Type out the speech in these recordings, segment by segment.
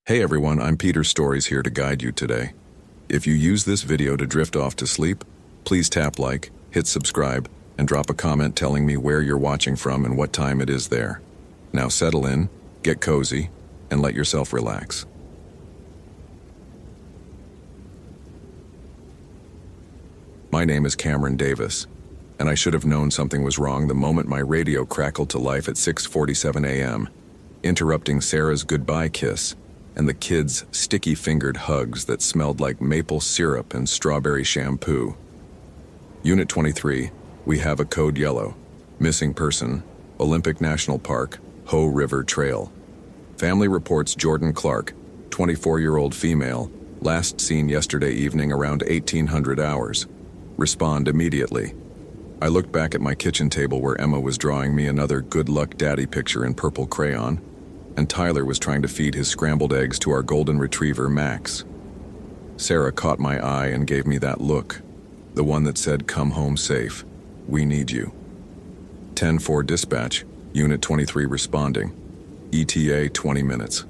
Hey everyone, I'm Peter Stories here to guide you today. If you use this video to drift off to sleep, please tap like, hit subscribe, and drop a comment telling me where you're watching from and what time it is there. Now settle in, get cozy, and let yourself relax. My name is Cameron Davis, and I should have known something was wrong the moment my radio crackled to life at 6:47 a.m., interrupting Sarah's goodbye kiss and the kids' sticky-fingered hugs that smelled like maple syrup and strawberry shampoo. Unit 23, we have a code yellow. Missing person, Olympic National Park, Hoh River Trail. Family reports Jordan Clark, 24-year-old female, last seen yesterday evening around 1800 hours. Respond immediately. I looked back at my kitchen table where Emma was drawing me another good luck daddy picture in purple crayon, and Tyler was trying to feed his scrambled eggs to our golden retriever, Max. Sarah caught my eye and gave me that look, the one that said, "Come home safe. We need you." 10-4 dispatch, Unit 23 responding. ETA 20 minutes.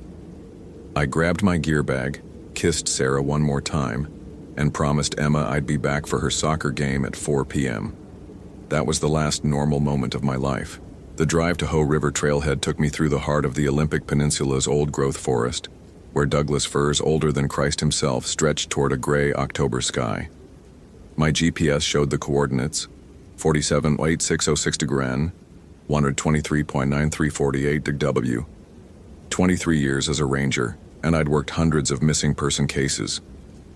I grabbed my gear bag, kissed Sarah one more time, and promised Emma I'd be back for her soccer game at 4 p.m. That was the last normal moment of my life. The drive to Hoh River Trailhead took me through the heart of the Olympic Peninsula's old-growth forest, where Douglas firs older than Christ himself stretched toward a gray October sky. My GPS showed the coordinates, 47.8606 to Gren, 123.9348 to W. 23 years as a ranger, and I'd worked hundreds of missing person cases.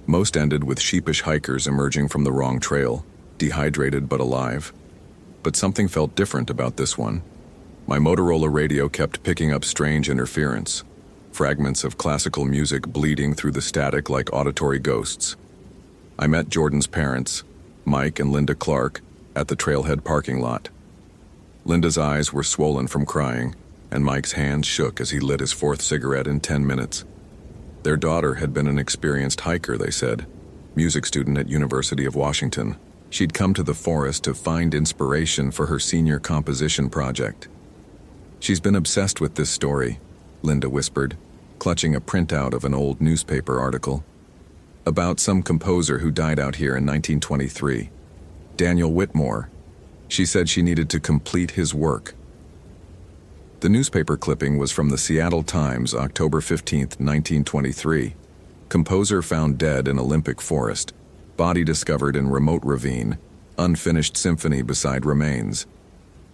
Most ended with sheepish hikers emerging from the wrong trail, dehydrated but alive. But something felt different about this one. My Motorola radio kept picking up strange interference, fragments of classical music bleeding through the static like auditory ghosts. I met Jordan's parents, Mike and Linda Clark, at the trailhead parking lot. Linda's eyes were swollen from crying, and Mike's hands shook as he lit his fourth cigarette in 10 minutes. Their daughter had been an experienced hiker, they said, music student at University of Washington. She'd come to the forest to find inspiration for her senior composition project. "She's been obsessed with this story," Linda whispered, clutching a printout of an old newspaper article. "About some composer who died out here in 1923. Daniel Whitmore. She said she needed to complete his work." The newspaper clipping was from the Seattle Times, October 15, 1923. Composer found dead in Olympic Forest. Body discovered in remote ravine. Unfinished symphony beside remains.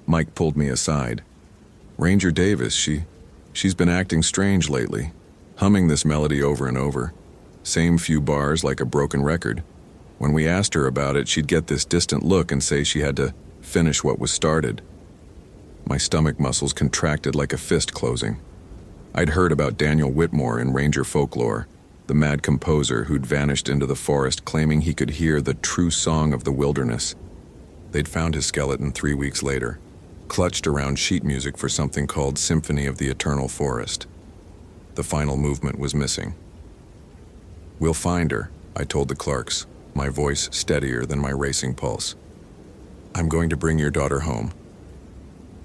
Mike pulled me aside. "Ranger Davis, she's been acting strange lately, humming this melody over and over. Same few bars like a broken record. When we asked her about it, she'd get this distant look and say she had to finish what was started." My stomach muscles contracted like a fist closing. I'd heard about Daniel Whitmore in Ranger folklore, the mad composer who'd vanished into the forest claiming he could hear the true song of the wilderness. They'd found his skeleton 3 weeks later, clutched around sheet music for something called Symphony of the Eternal Forest. The final movement was missing. "We'll find her," I told the Clarks, my voice steadier than my racing pulse. "I'm going to bring your daughter home."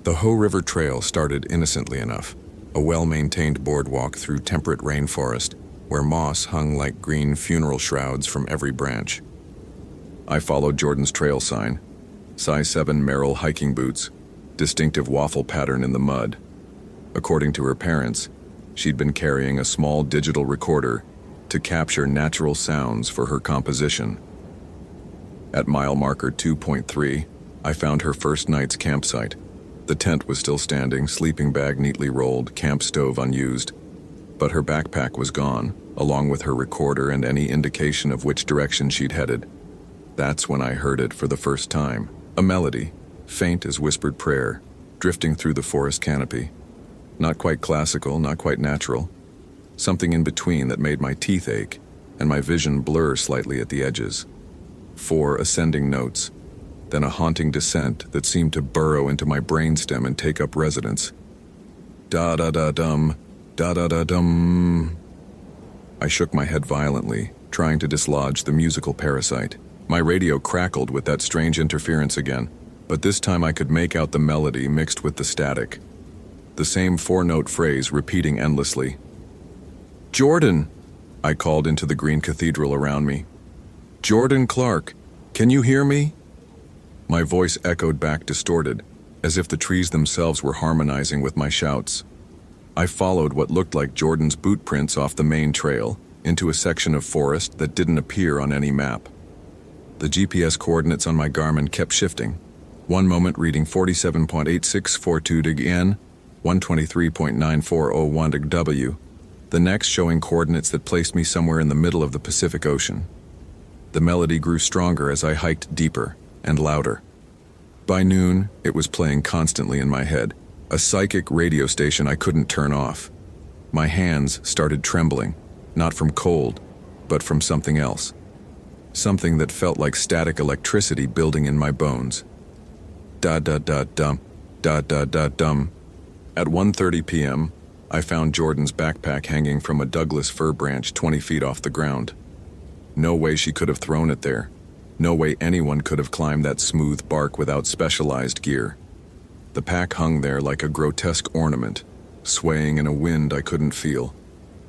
The Hoh River Trail started innocently enough, a well-maintained boardwalk through temperate rainforest, where moss hung like green funeral shrouds from every branch. I followed Jordan's trail sign, size 7 Merrell hiking boots, distinctive waffle pattern in the mud. According to her parents, she'd been carrying a small digital recorder to capture natural sounds for her composition. At mile marker 2.3, I found her first night's campsite. The tent was still standing, sleeping bag neatly rolled, camp stove unused. But her backpack was gone, along with her recorder and any indication of which direction she'd headed. That's when I heard it for the first time. A melody, faint as whispered prayer, drifting through the forest canopy. Not quite classical, not quite natural. Something in between that made my teeth ache and my vision blur slightly at the edges. 4 ascending notes, then a haunting descent that seemed to burrow into my brainstem and take up residence. Da-da-da-dum. Da-da-da-dum. I shook my head violently, trying to dislodge the musical parasite. My radio crackled with that strange interference again, but this time I could make out the melody mixed with the static. The same 4-note phrase repeating endlessly. Jordan, I called into the green cathedral around me. Jordan Clark, can you hear me? My voice echoed back distorted, as if the trees themselves were harmonizing with my shouts. I followed what looked like Jordan's boot prints off the main trail into a section of forest that didn't appear on any map. The GPS coordinates on my Garmin kept shifting. One moment reading 47.8642 dig N, 123.9401 dig W, the next showing coordinates that placed me somewhere in the middle of the Pacific Ocean. The melody grew stronger as I hiked deeper and louder. By noon, it was playing constantly in my head, a psychic radio station I couldn't turn off. My hands started trembling, not from cold, but from something else. Something that felt like static electricity building in my bones. Da-da-da-dum, da-da-da-dum. At 1:30 p.m., I found Jordan's backpack hanging from a Douglas fir branch 20 feet off the ground. No way she could have thrown it there. No way anyone could have climbed that smooth bark without specialized gear. The pack hung there like a grotesque ornament, swaying in a wind I couldn't feel.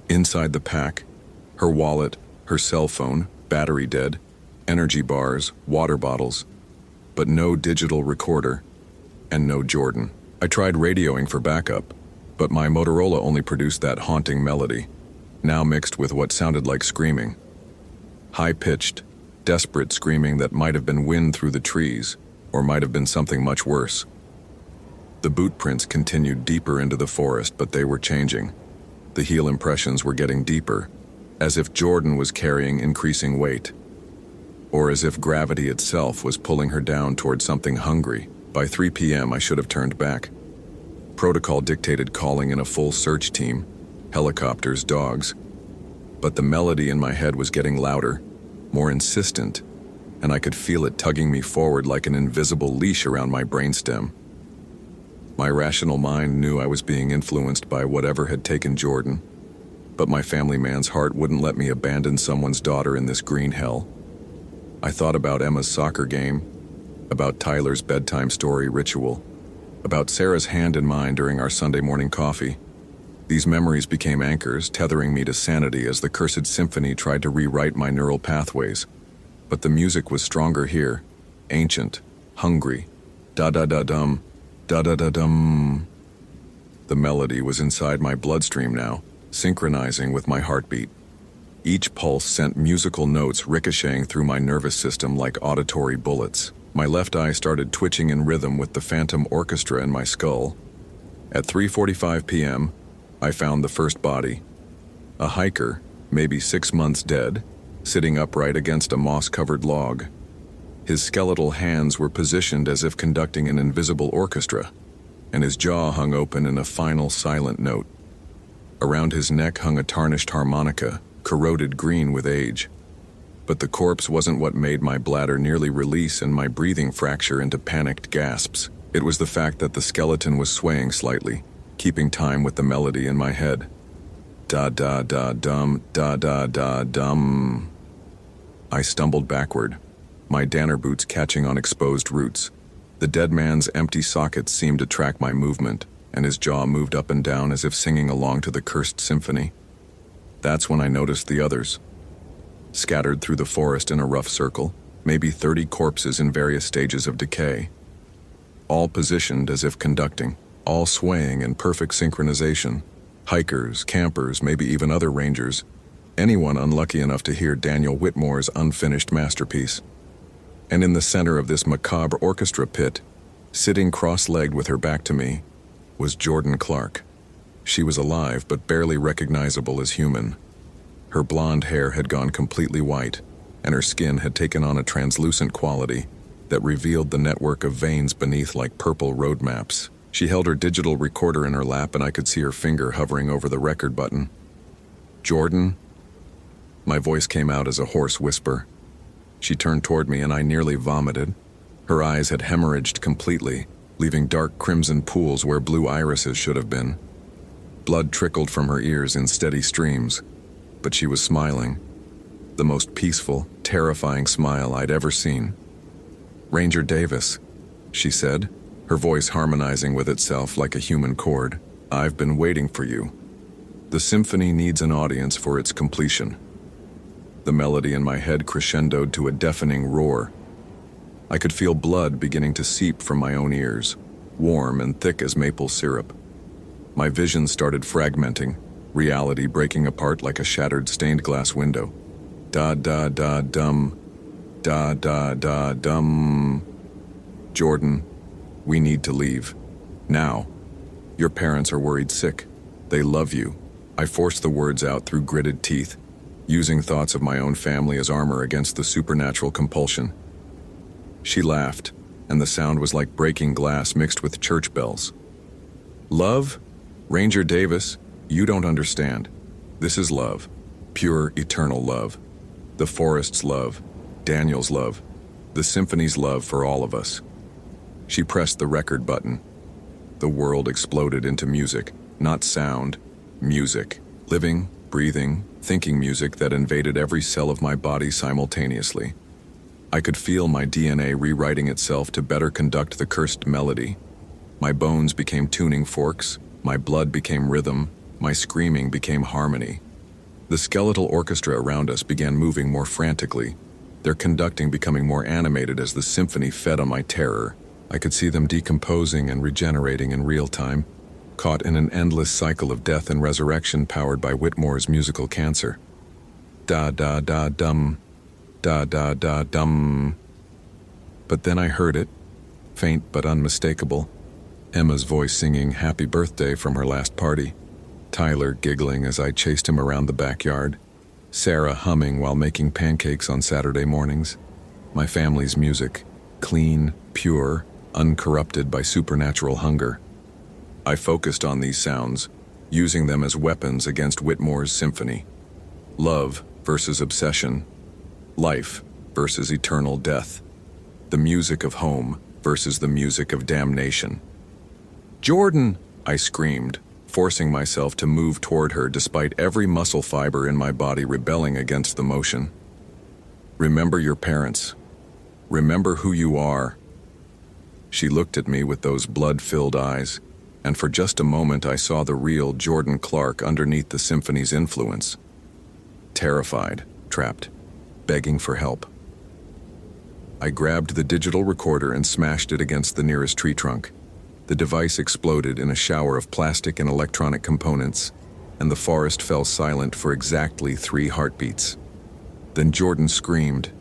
Inside the pack, her wallet, her cell phone, battery dead, energy bars, water bottles, but no digital recorder, and no Jordan. I tried radioing for backup, but my Motorola only produced that haunting melody, now mixed with what sounded like screaming. High-pitched, desperate screaming that might have been wind through the trees, or might have been something much worse. The boot prints continued deeper into the forest, but they were changing. The heel impressions were getting deeper, as if Jordan was carrying increasing weight, or as if gravity itself was pulling her down toward something hungry. By 3 p.m., I should have turned back. Protocol dictated calling in a full search team, helicopters, dogs. But the melody in my head was getting louder, more insistent, and I could feel it tugging me forward like an invisible leash around my brainstem. My rational mind knew I was being influenced by whatever had taken Jordan, but my family man's heart wouldn't let me abandon someone's daughter in this green hell. I thought about Emma's soccer game, about Tyler's bedtime story ritual, about Sarah's hand in mine during our Sunday morning coffee. These memories became anchors, tethering me to sanity as the cursed symphony tried to rewrite my neural pathways. But the music was stronger here, ancient, hungry, da-da-da-dum, da-da-da-dum. The melody was inside my bloodstream now, synchronizing with my heartbeat. Each pulse sent musical notes ricocheting through my nervous system like auditory bullets. My left eye started twitching in rhythm with the phantom orchestra in my skull. At 3:45 p.m., I found the first body. A hiker, maybe 6 months dead, sitting upright against a moss-covered log. His skeletal hands were positioned as if conducting an invisible orchestra, and his jaw hung open in a final silent note. Around his neck hung a tarnished harmonica, corroded green with age. But the corpse wasn't what made my bladder nearly release and my breathing fracture into panicked gasps. It was the fact that the skeleton was swaying slightly, keeping time with the melody in my head. Da-da-da-dum, da-da-da-dum. I stumbled backward, my Danner boots catching on exposed roots. The dead man's empty sockets seemed to track my movement, and his jaw moved up and down as if singing along to the cursed symphony. That's when I noticed the others. Scattered through the forest in a rough circle, maybe 30 corpses in various stages of decay. All positioned as if conducting, all swaying in perfect synchronization. Hikers, campers, maybe even other rangers. Anyone unlucky enough to hear Daniel Whitmore's unfinished masterpiece. And in the center of this macabre orchestra pit, sitting cross-legged with her back to me, was Jordan Clark. She was alive but barely recognizable as human. Her blonde hair had gone completely white, and her skin had taken on a translucent quality that revealed the network of veins beneath like purple road maps. She held her digital recorder in her lap, and I could see her finger hovering over the record button. Jordan? My voice came out as a hoarse whisper. She turned toward me, and I nearly vomited. Her eyes had hemorrhaged completely, leaving dark crimson pools where blue irises should have been. Blood trickled from her ears in steady streams, but she was smiling. The most peaceful, terrifying smile I'd ever seen. "Ranger Davis," she said, her voice harmonizing with itself like a human chord. "I've been waiting for you." The symphony needs an audience for its completion. The melody in my head crescendoed to a deafening roar. I could feel blood beginning to seep from my own ears, warm and thick as maple syrup. My vision started fragmenting, reality breaking apart like a shattered stained glass window. Da-da-da-dum. Da-da-da-dum. Jordan, we need to leave. Now. Your parents are worried sick. They love you. I forced the words out through gritted teeth, using thoughts of my own family as armor against the supernatural compulsion. She laughed, and the sound was like breaking glass mixed with church bells. Love? Ranger Davis, you don't understand. This is love. Pure, eternal love. The forest's love. Daniel's love. The symphony's love for all of us. She pressed the record button. The world exploded into music, not sound. Music. Living, breathing, thinking music that invaded every cell of my body simultaneously. I could feel my DNA rewriting itself to better conduct the cursed melody. My bones became tuning forks, my blood became rhythm, my screaming became harmony. The skeletal orchestra around us began moving more frantically, their conducting becoming more animated as the symphony fed on my terror. I could see them decomposing and regenerating in real time, caught in an endless cycle of death and resurrection powered by Whitmore's musical cancer. Da-da-da-dum. Da-da-da-dum. But then I heard it, faint but unmistakable. Emma's voice singing Happy Birthday from her last party. Tyler giggling as I chased him around the backyard. Sarah humming while making pancakes on Saturday mornings. My family's music, clean, pure, uncorrupted by supernatural hunger. I focused on these sounds, using them as weapons against Whitmore's symphony. Love versus obsession. Life versus eternal death. The music of home versus the music of damnation. Jordan! I screamed, forcing myself to move toward her despite every muscle fiber in my body rebelling against the motion. Remember your parents. Remember who you are. She looked at me with those blood-filled eyes, and for just a moment I saw the real Jordan Clark underneath the symphony's influence. Terrified, trapped, begging for help. I grabbed the digital recorder and smashed it against the nearest tree trunk. The device exploded in a shower of plastic and electronic components, and the forest fell silent for exactly 3 heartbeats. Then Jordan screamed.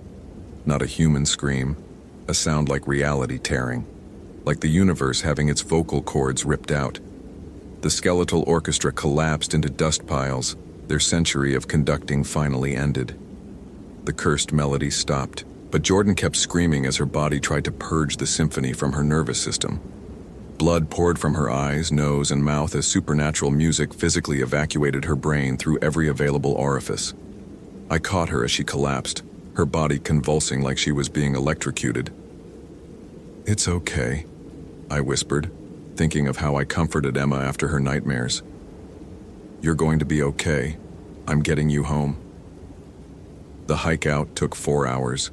Not a human scream, a sound like reality tearing, like the universe having its vocal cords ripped out. The skeletal orchestra collapsed into dust piles, their century of conducting finally ended. The cursed melody stopped, but Jordan kept screaming as her body tried to purge the symphony from her nervous system. Blood poured from her eyes, nose, and mouth as supernatural music physically evacuated her brain through every available orifice. I caught her as she collapsed, her body convulsing like she was being electrocuted. "It's okay," I whispered, thinking of how I comforted Emma after her nightmares. "You're going to be okay. I'm getting you home." The hike out took 4 hours.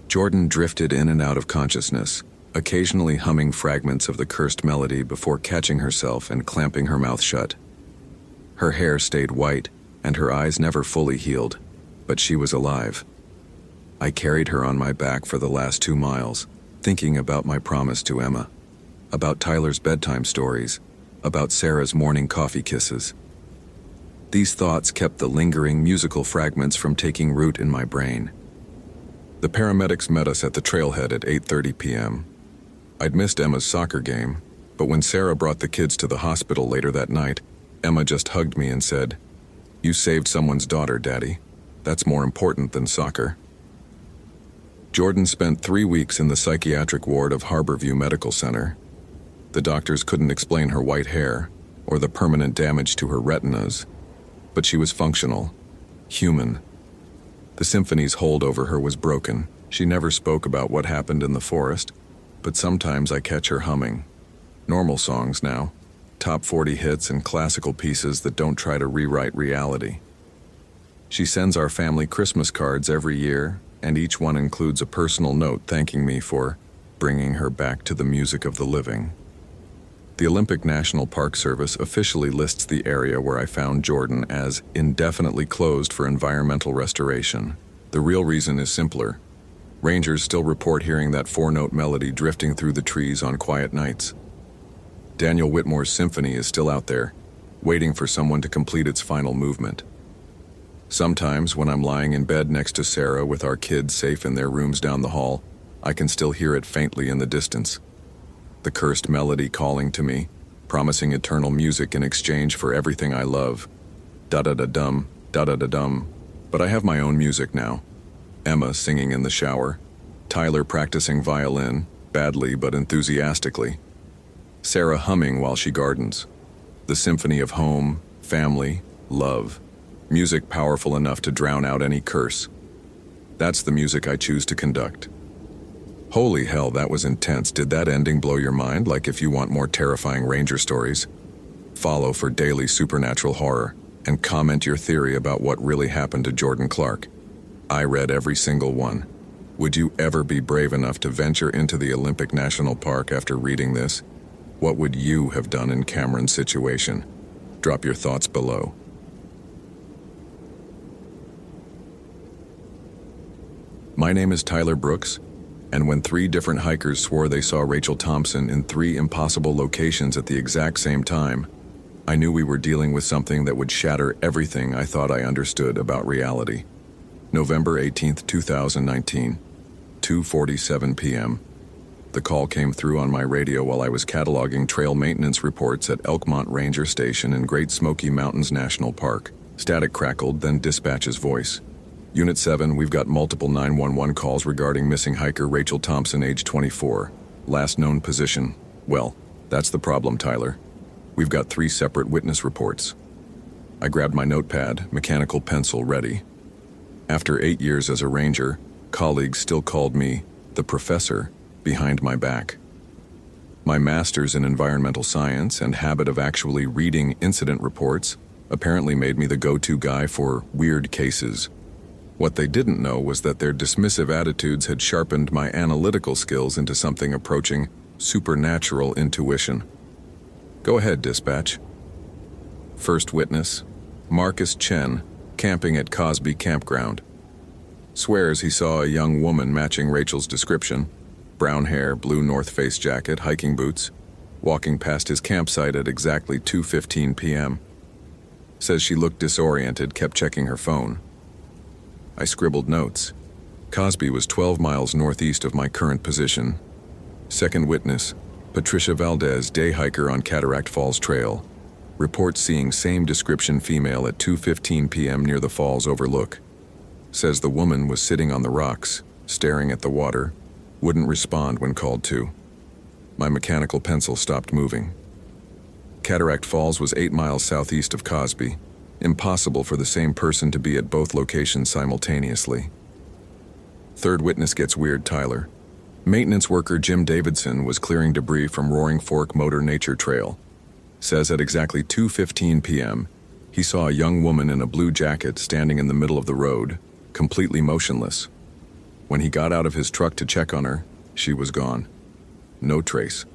Jordan drifted in and out of consciousness, occasionally humming fragments of the cursed melody before catching herself and clamping her mouth shut. Her hair stayed white, and her eyes never fully healed, but she was alive. I carried her on my back for the last 2 miles, thinking about my promise to Emma, about Tyler's bedtime stories, about Sarah's morning coffee kisses. These thoughts kept the lingering musical fragments from taking root in my brain. The paramedics met us at the trailhead at 8:30 p.m. I'd missed Emma's soccer game, but when Sarah brought the kids to the hospital later that night, Emma just hugged me and said, "You saved someone's daughter, Daddy. That's more important than soccer." Jordan spent 3 weeks in the psychiatric ward of Harborview Medical Center. The doctors couldn't explain her white hair or the permanent damage to her retinas, but she was functional, human. The symphony's hold over her was broken. She never spoke about what happened in the forest, but sometimes I catch her humming. Normal songs now, top 40 hits and classical pieces that don't try to rewrite reality. She sends our family Christmas cards every year, and each one includes a personal note thanking me for bringing her back to the music of the living. The Olympic National Park Service officially lists the area where I found Jordan as indefinitely closed for environmental restoration. The real reason is simpler. Rangers still report hearing that four-note melody drifting through the trees on quiet nights. Daniel Whitmore's symphony is still out there, waiting for someone to complete its final movement. Sometimes, when I'm lying in bed next to Sarah with our kids safe in their rooms down the hall, I can still hear it faintly in the distance. The cursed melody calling to me, promising eternal music in exchange for everything I love. Da-da-da-dum, da-da-da-dum. But I have my own music now. Emma singing in the shower. Tyler practicing violin, badly but enthusiastically. Sarah humming while she gardens. The symphony of home, family, love. Music powerful enough to drown out any curse. That's the music I choose to conduct. Holy hell, that was intense. Did that ending blow your mind? Like, if you want more terrifying Ranger stories, follow for daily supernatural horror and comment your theory about what really happened to Jordan Clark. I read every single one. Would you ever be brave enough to venture into the Olympic National Park after reading this? What would you have done in Cameron's situation? Drop your thoughts below. My name is Tyler Brooks, and when 3 different hikers swore they saw Rachel Thompson in 3 impossible locations at the exact same time, I knew we were dealing with something that would shatter everything I thought I understood about reality. November 18, 2019, 2:47 p.m. The call came through on my radio while I was cataloging trail maintenance reports at Elkmont Ranger Station in Great Smoky Mountains National Park. Static crackled, then dispatch's voice. Unit 7, we've got multiple 911 calls regarding missing hiker Rachel Thompson, age 24. Last known position. Well, that's the problem, Tyler. We've got 3 separate witness reports. I grabbed my notepad, mechanical pencil ready. After 8 years as a ranger, colleagues still called me the professor behind my back. My master's in environmental science and habit of actually reading incident reports apparently made me the go-to guy for weird cases. What they didn't know was that their dismissive attitudes had sharpened my analytical skills into something approaching supernatural intuition. Go ahead, dispatch. First witness, Marcus Chen, camping at Cosby Campground. Swears he saw a young woman matching Rachel's description, brown hair, blue North Face jacket, hiking boots, walking past his campsite at exactly 2:15 p.m. Says she looked disoriented, kept checking her phone. I scribbled notes. Cosby was 12 miles northeast of my current position. Second witness, Patricia Valdez, day hiker on Cataract Falls Trail. Reports seeing same description female at 2:15 p.m. near the falls overlook. Says the woman was sitting on the rocks, staring at the water, wouldn't respond when called to. My mechanical pencil stopped moving. Cataract Falls was 8 miles southeast of Cosby. Impossible for the same person to be at both locations simultaneously. Third witness gets weird, Tyler. Maintenance worker Jim Davidson was clearing debris from Roaring Fork Motor Nature Trail. Says at exactly 2:15 p.m., he saw a young woman in a blue jacket standing in the middle of the road, completely motionless. When he got out of his truck to check on her, she was gone. No trace.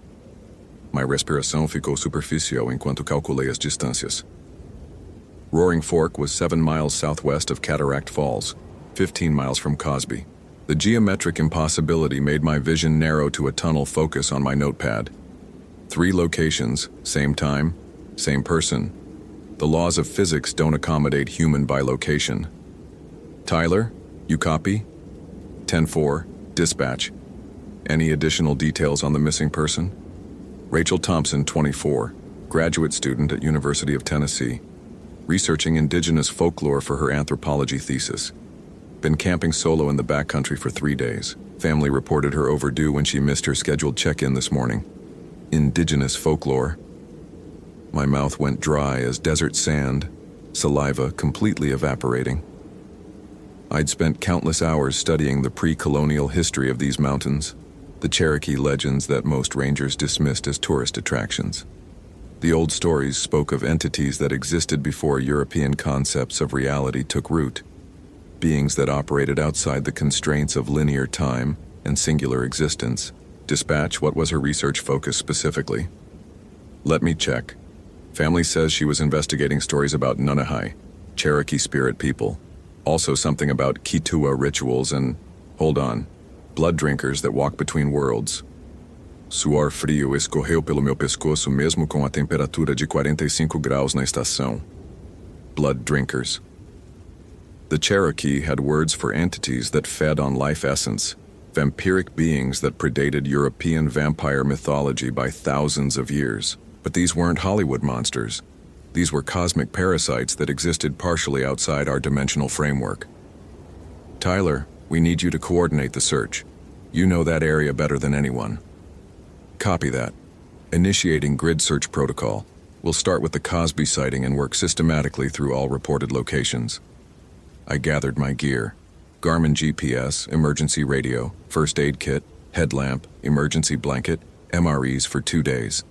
My respiração ficou superficial enquanto calculei as distâncias. Roaring Fork was 7 miles southwest of Cataract Falls, 15 miles from Cosby. The geometric impossibility made my vision narrow to a tunnel focus on my notepad. 3 locations, same time, same person. The laws of physics don't accommodate human bilocation. Tyler, you copy? 10-4, dispatch. Any additional details on the missing person? Rachel Thompson, 24, graduate student at University of Tennessee. Researching indigenous folklore for her anthropology thesis. Been camping solo in the backcountry for 3 days. Family reported her overdue when she missed her scheduled check-in this morning. Indigenous folklore. My mouth went dry as desert sand, saliva completely evaporating. I'd spent countless hours studying the pre-colonial history of these mountains, the Cherokee legends that most rangers dismissed as tourist attractions. The old stories spoke of entities that existed before European concepts of reality took root, beings that operated outside the constraints of linear time and singular existence. Dispatch, what was her research focus specifically? Let me check. Family says she was investigating stories about Nunahai, Cherokee spirit people. Also something about Kitua rituals and, hold on, blood drinkers that walk between worlds. Suor frio escorreu pelo meu pescoço mesmo com a temperatura de 45 graus na estação. Blood drinkers. The Cherokee had words for entities that fed on life essence, vampiric beings that predated European vampire mythology by thousands of years. But these weren't Hollywood monsters. These were cosmic parasites that existed partially outside our dimensional framework. Tyler, we need you to coordinate the search. You know that area better than anyone. Copy that. Initiating grid search protocol. We'll start with the Cosby sighting and work systematically through all reported locations. I gathered my gear. Garmin GPS, emergency radio, first aid kit, headlamp, emergency blanket, MREs for 2 days.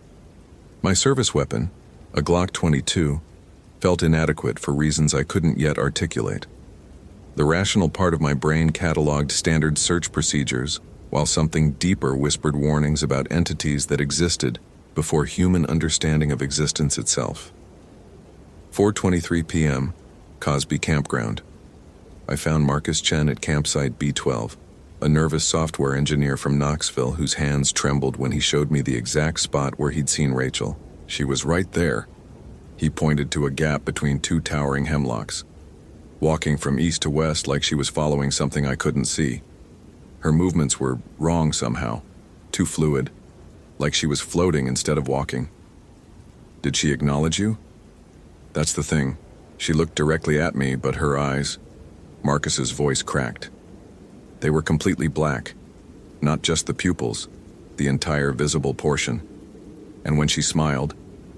My service weapon, a Glock 22, felt inadequate for reasons I couldn't yet articulate. The rational part of my brain cataloged standard search procedures, while something deeper whispered warnings about entities that existed before human understanding of existence itself. 4:23 p.m., Cosby Campground. I found Marcus Chen at campsite B12, a nervous software engineer from Knoxville whose hands trembled when he showed me the exact spot where he'd seen Rachel. She was right there. He pointed to a gap between two towering hemlocks, walking from east to west like she was following something I couldn't see. Her movements were wrong somehow, too fluid, like she was floating instead of walking. Did she acknowledge you? That's the thing. She looked directly at me, but her eyes, Marcus's voice cracked. They were completely black, not just the pupils, the entire visible portion. And when she smiled,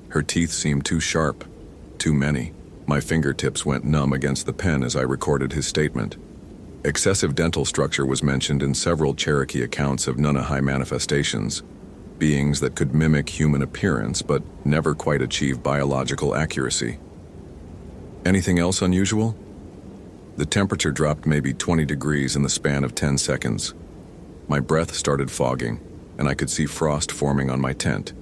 her teeth seemed too sharp, too many. My fingertips went numb against the pen as I recorded his statement. Excessive dental structure was mentioned in several Cherokee accounts of Nunahai manifestations, beings that could mimic human appearance but never quite achieve biological accuracy. Anything else unusual? The temperature dropped maybe 20 degrees in the span of 10 seconds. My breath started fogging, and I could see frost forming on my tent.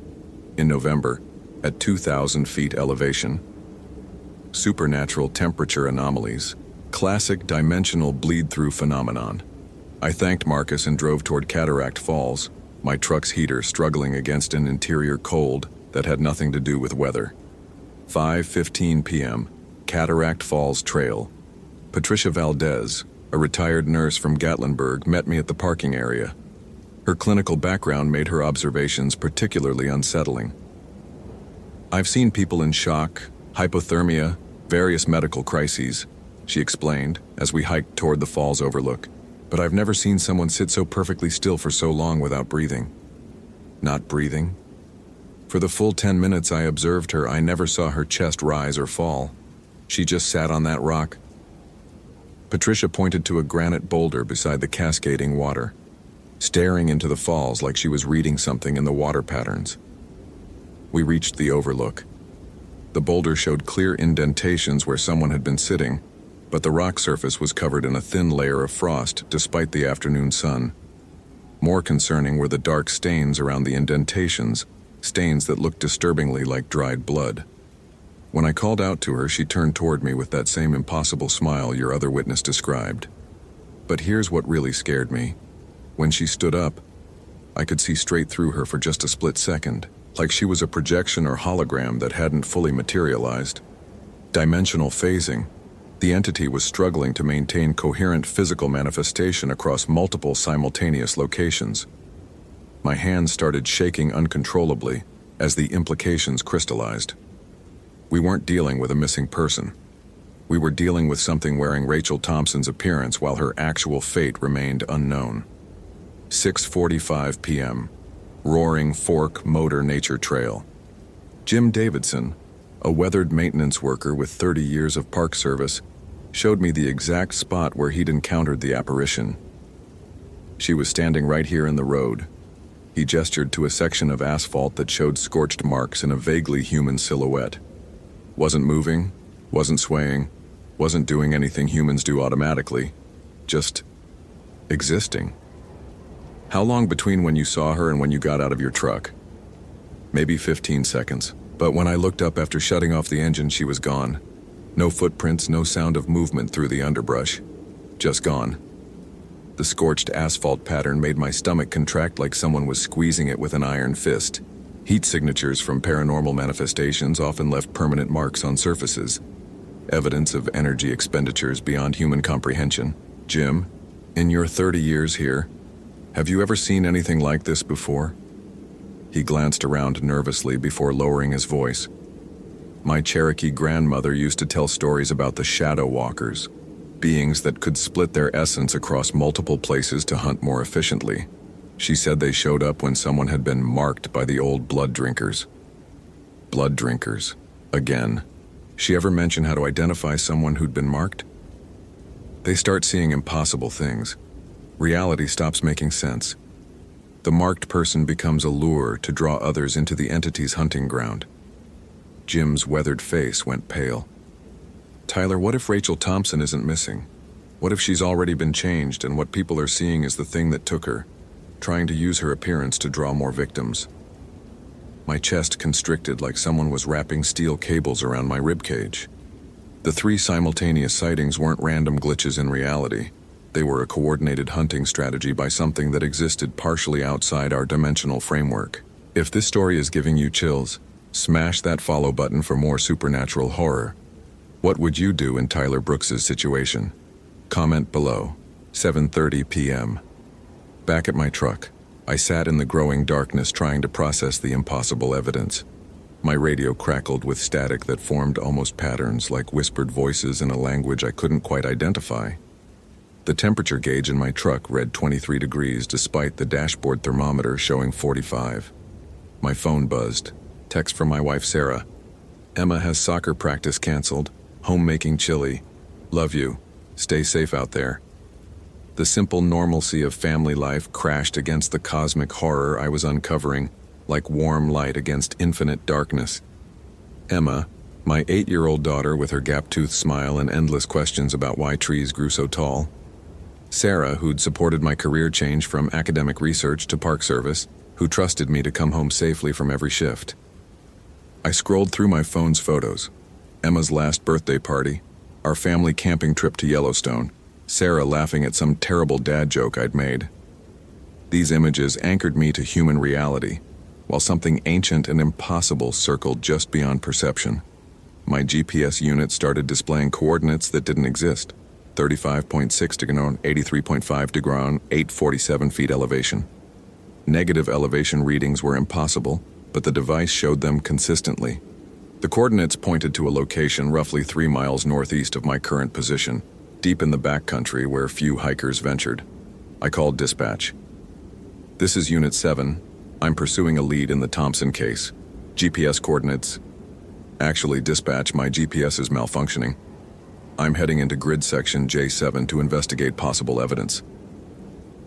In November, at 2,000 feet elevation. Supernatural temperature anomalies. Classic dimensional bleed-through phenomenon. I thanked Marcus and drove toward Cataract Falls, my truck's heater struggling against an interior cold that had nothing to do with weather. 5:15 p.m., Cataract Falls Trail. Patricia Valdez, a retired nurse from Gatlinburg, met me at the parking area. Her clinical background made her observations particularly unsettling. I've seen people in shock, hypothermia, various medical crises, she explained as we hiked toward the fall's overlook, but I've never seen someone sit so perfectly still for so long without breathing. Not breathing? For the full 10 minutes I observed her, I never saw her chest rise or fall. She just sat on that rock. Patricia pointed to a granite boulder beside the cascading water, staring into the falls like she was reading something in the water patterns. We reached the overlook. The boulder showed clear indentations where someone had been sitting, but the rock surface was covered in a thin layer of frost despite the afternoon sun. More concerning were the dark stains around the indentations, stains that looked disturbingly like dried blood. When I called out to her, she turned toward me with that same impossible smile your other witness described. But here's what really scared me. When she stood up, I could see straight through her for just a split second, like she was a projection or hologram that hadn't fully materialized. Dimensional phasing. The entity was struggling to maintain coherent physical manifestation across multiple simultaneous locations. My hands started shaking uncontrollably as the implications crystallized. We weren't dealing with a missing person. We were dealing with something wearing Rachel Thompson's appearance while her actual fate remained unknown. 6:45 p.m. Roaring Fork Motor Nature Trail. Jim Davidson, a weathered maintenance worker with 30 years of park service, showed me the exact spot where he'd encountered the apparition. She was standing right here in the road. He gestured to a section of asphalt that showed scorched marks in a vaguely human silhouette. Wasn't moving, wasn't swaying, wasn't doing anything humans do automatically, just existing. How long between when you saw her and when you got out of your truck? maybe 15 seconds. But when I looked up after shutting off the engine, she was gone. No footprints, no sound of movement through the underbrush. Just gone. The scorched asphalt pattern made my stomach contract like someone was squeezing it with an iron fist. Heat signatures from paranormal manifestations often left permanent marks on surfaces. Evidence of energy expenditures beyond human comprehension. Jim, in your 30 years here, have you ever seen anything like this before? He glanced around nervously before lowering his voice. My Cherokee grandmother used to tell stories about the shadow walkers, beings that could split their essence across multiple places to hunt more efficiently. She said they showed up when someone had been marked by the old blood drinkers. Blood drinkers. Again. She ever mention how to identify someone who'd been marked? They start seeing impossible things. Reality stops making sense. The marked person becomes a lure to draw others into the entity's hunting ground. Jim's weathered face went pale. Tyler, what if Rachel Thompson isn't missing? What if she's already been changed and what people are seeing is the thing that took her, trying to use her appearance to draw more victims? My chest constricted like someone was wrapping steel cables around my ribcage. The 3 simultaneous sightings weren't random glitches in reality. They were a coordinated hunting strategy by something that existed partially outside our dimensional framework. If this story is giving you chills, smash that follow button for more supernatural horror. What would you do in Tyler Brooks's situation? Comment below. 7:30 p.m. Back at my truck, I sat in the growing darkness trying to process the impossible evidence. My radio crackled with static that formed almost patterns like whispered voices in a language I couldn't quite identify. The temperature gauge in my truck read 23 degrees despite the dashboard thermometer showing 45. My phone buzzed. Text from my wife Sarah. Emma has soccer practice canceled. Homemaking chili. Love you. Stay safe out there. The simple normalcy of family life crashed against the cosmic horror I was uncovering, like warm light against infinite darkness. Emma, my 8-year-old daughter with her gap-toothed smile and endless questions about why trees grew so tall. Sarah, who'd supported my career change from academic research to park service, who trusted me to come home safely from every shift. I scrolled through my phone's photos. Emma's last birthday party, our family camping trip to Yellowstone, Sarah laughing at some terrible dad joke I'd made. These images anchored me to human reality, while something ancient and impossible circled just beyond perception. My GPS unit started displaying coordinates that didn't exist. 35.6 degree, 83.5 degree, 847 feet elevation. Negative elevation readings were impossible, but the device showed them consistently. The coordinates pointed to a location roughly 3 miles northeast of my current position, deep in the backcountry where few hikers ventured. I called dispatch. This is Unit 7. I'm pursuing a lead in the Thompson case. GPS coordinates. Actually, dispatch, my GPS is malfunctioning. I'm heading into grid section J7 to investigate possible evidence.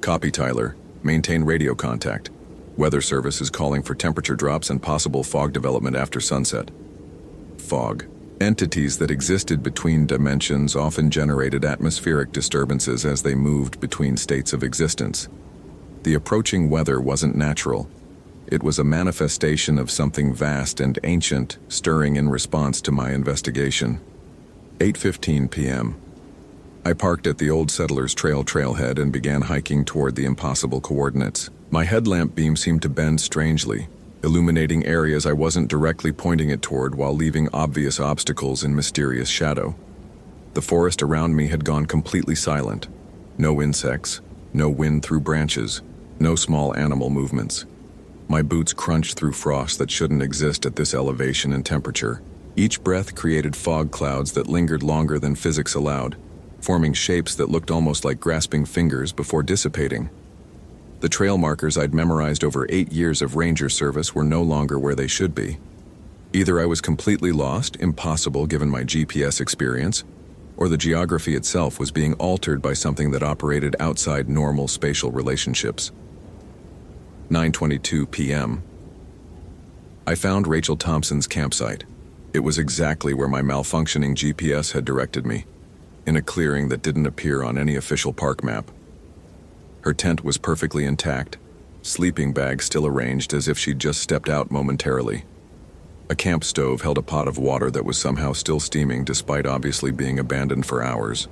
Copy, Tyler. Maintain radio contact. Weather service is calling for temperature drops and possible fog development after sunset. Fog. Entities that existed between dimensions often generated atmospheric disturbances as they moved between states of existence. The approaching weather wasn't natural. It was a manifestation of something vast and ancient stirring in response to my investigation. 8:15 p.m. I parked at the Old Settlers Trail trailhead and began hiking toward the impossible coordinates. My headlamp beam seemed to bend strangely, illuminating areas I wasn't directly pointing it toward while leaving obvious obstacles in mysterious shadow. The forest around me had gone completely silent. No insects, no wind through branches, no small animal movements. My boots crunched through frost that shouldn't exist at this elevation and temperature. Each breath created fog clouds that lingered longer than physics allowed, forming shapes that looked almost like grasping fingers before dissipating. The trail markers I'd memorized over 8 years of ranger service were no longer where they should be. Either I was completely lost, impossible given my GPS experience, or the geography itself was being altered by something that operated outside normal spatial relationships. 9:22 p.m. I found Rachel Thompson's campsite. It was exactly where my malfunctioning GPS had directed me, in a clearing that didn't appear on any official park map. Her tent was perfectly intact, sleeping bag still arranged as if she'd just stepped out momentarily. A camp stove held a pot of water that was somehow still steaming despite obviously being abandoned for hours.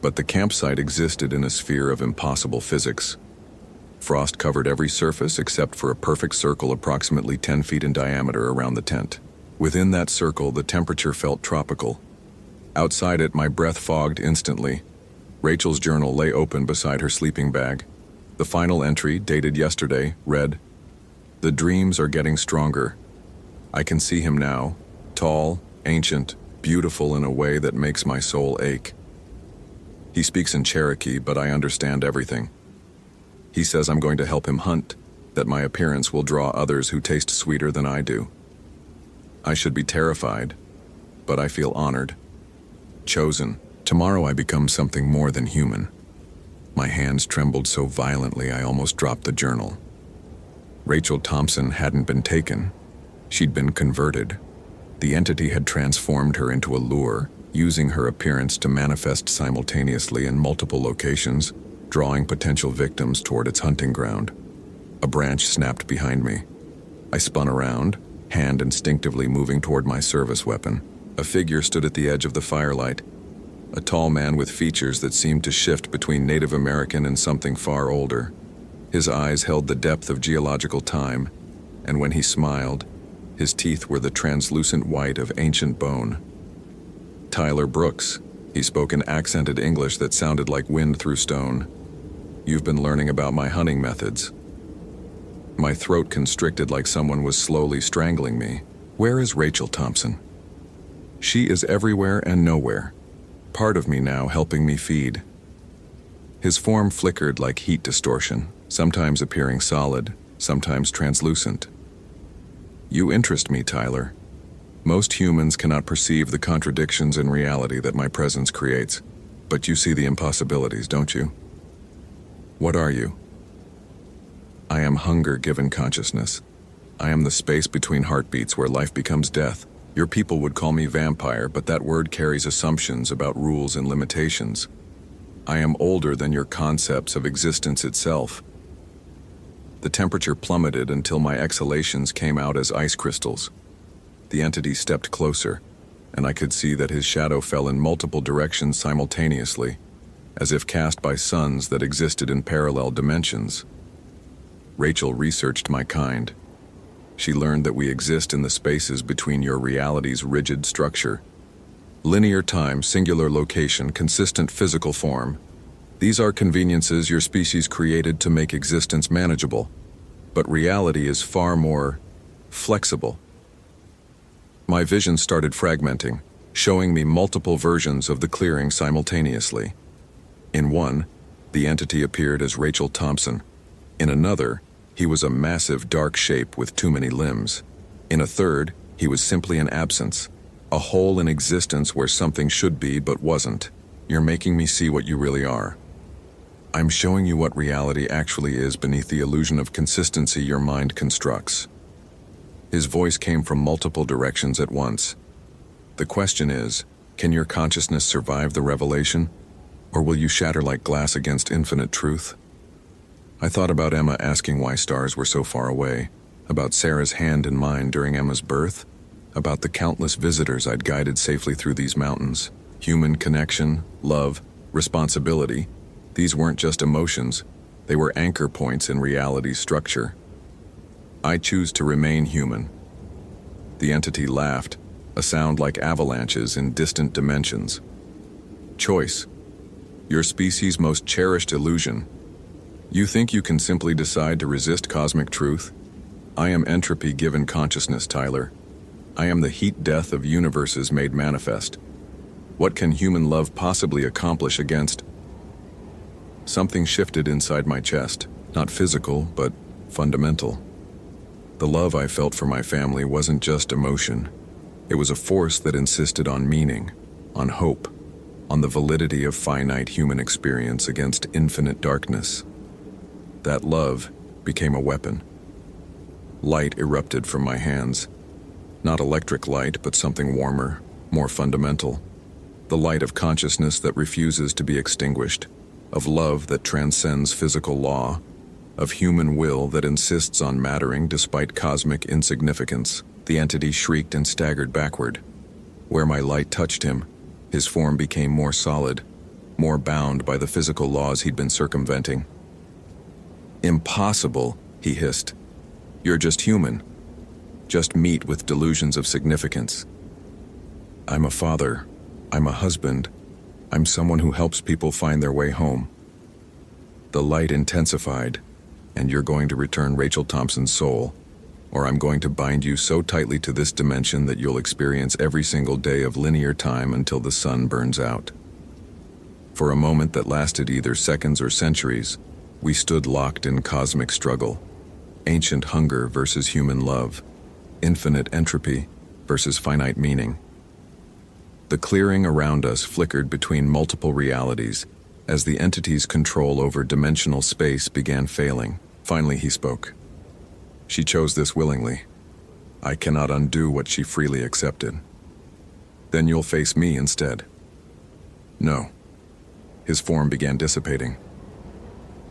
But the campsite existed in a sphere of impossible physics. Frost covered every surface except for a perfect circle approximately 10 feet in diameter around the tent. Within that circle, the temperature felt tropical. Outside it, my breath fogged instantly. Rachel's journal lay open beside her sleeping bag. The final entry, dated yesterday, read, "The dreams are getting stronger. I can see him now, tall, ancient, beautiful in a way that makes my soul ache. He speaks in Cherokee, but I understand everything. He says I'm going to help him hunt, that my appearance will draw others who taste sweeter than I do. I should be terrified, but I feel honored. Chosen. Tomorrow I become something more than human." My hands trembled so violently I almost dropped the journal. Rachel Thompson hadn't been taken. She'd been converted. The entity had transformed her into a lure, using her appearance to manifest simultaneously in multiple locations, drawing potential victims toward its hunting ground. A branch snapped behind me. I spun around, hand instinctively moving toward my service weapon. A figure stood at the edge of the firelight, a tall man with features that seemed to shift between Native American and something far older. His eyes held the depth of geological time, and when he smiled, his teeth were the translucent white of ancient bone. "Tyler Brooks," he spoke in accented English that sounded like wind through stone. "You've been learning about my hunting methods." My throat constricted like someone was slowly strangling me. Where is Rachel Thompson? She is everywhere and nowhere. Part of me now helping me feed. His form flickered like heat distortion, sometimes appearing solid, sometimes translucent. "You interest me, Tyler. Most humans cannot perceive the contradictions in reality that my presence creates, but you see the impossibilities, don't you? What are you?" "I am hunger given consciousness. I am the space between heartbeats where life becomes death. Your people would call me vampire, but that word carries assumptions about rules and limitations. I am older than your concepts of existence itself." The temperature plummeted until my exhalations came out as ice crystals. The entity stepped closer, and I could see that his shadow fell in multiple directions simultaneously, as if cast by suns that existed in parallel dimensions. Rachel researched my kind. She learned that we exist in the spaces between your reality's rigid structure. Linear time, singular location, consistent physical form. These are conveniences your species created to make existence manageable. But reality is far more flexible. My vision started fragmenting, showing me multiple versions of the clearing simultaneously. In one, the entity appeared as Rachel Thompson. In another, he was a massive dark shape with too many limbs. In a third, he was simply an absence, a hole in existence where something should be but wasn't. You're making me see what you really are. I'm showing you what reality actually is beneath the illusion of consistency your mind constructs. His voice came from multiple directions at once. The question is, can your consciousness survive the revelation? Or will you shatter like glass against infinite truth? I thought about Emma asking why stars were so far away, about Sarah's hand in mine during Emma's birth, about the countless visitors I'd guided safely through these mountains. Human connection, love, responsibility. These weren't just emotions, they were anchor points in reality's structure. I choose to remain human. The entity laughed, a sound like avalanches in distant dimensions. Choice. Your species' most cherished illusion. You think you can simply decide to resist cosmic truth? I am entropy given consciousness, Tyler. I am the heat death of universes made manifest. What can human love possibly accomplish against? Something shifted inside my chest, not physical, but fundamental. The love I felt for my family wasn't just emotion. It was a force that insisted on meaning, on hope, on the validity of finite human experience against infinite darkness. That love became a weapon. Light erupted from my hands. Not electric light, but something warmer, more fundamental. The light of consciousness that refuses to be extinguished, of love that transcends physical law. of human will that insists on mattering despite cosmic insignificance. The entity shrieked and staggered backward. Where my light touched him, his form became more solid, more bound by the physical laws he'd been circumventing. "Impossible," he hissed. "You're just human. Just meat with delusions of significance." "I'm a father. I'm a husband. I'm someone who helps people find their way home." The light intensified. "And you're going to return Rachel Thompson's soul, or I'm going to bind you so tightly to this dimension that you'll experience every single day of linear time until the sun burns out." For a moment that lasted either seconds or centuries, we stood locked in cosmic struggle. Ancient hunger versus human love. Infinite entropy versus finite meaning. The clearing around us flickered between multiple realities as the entity's control over dimensional space began failing. Finally he spoke. "She chose this willingly. I cannot undo what she freely accepted. Then you'll face me instead." "No." His form began dissipating.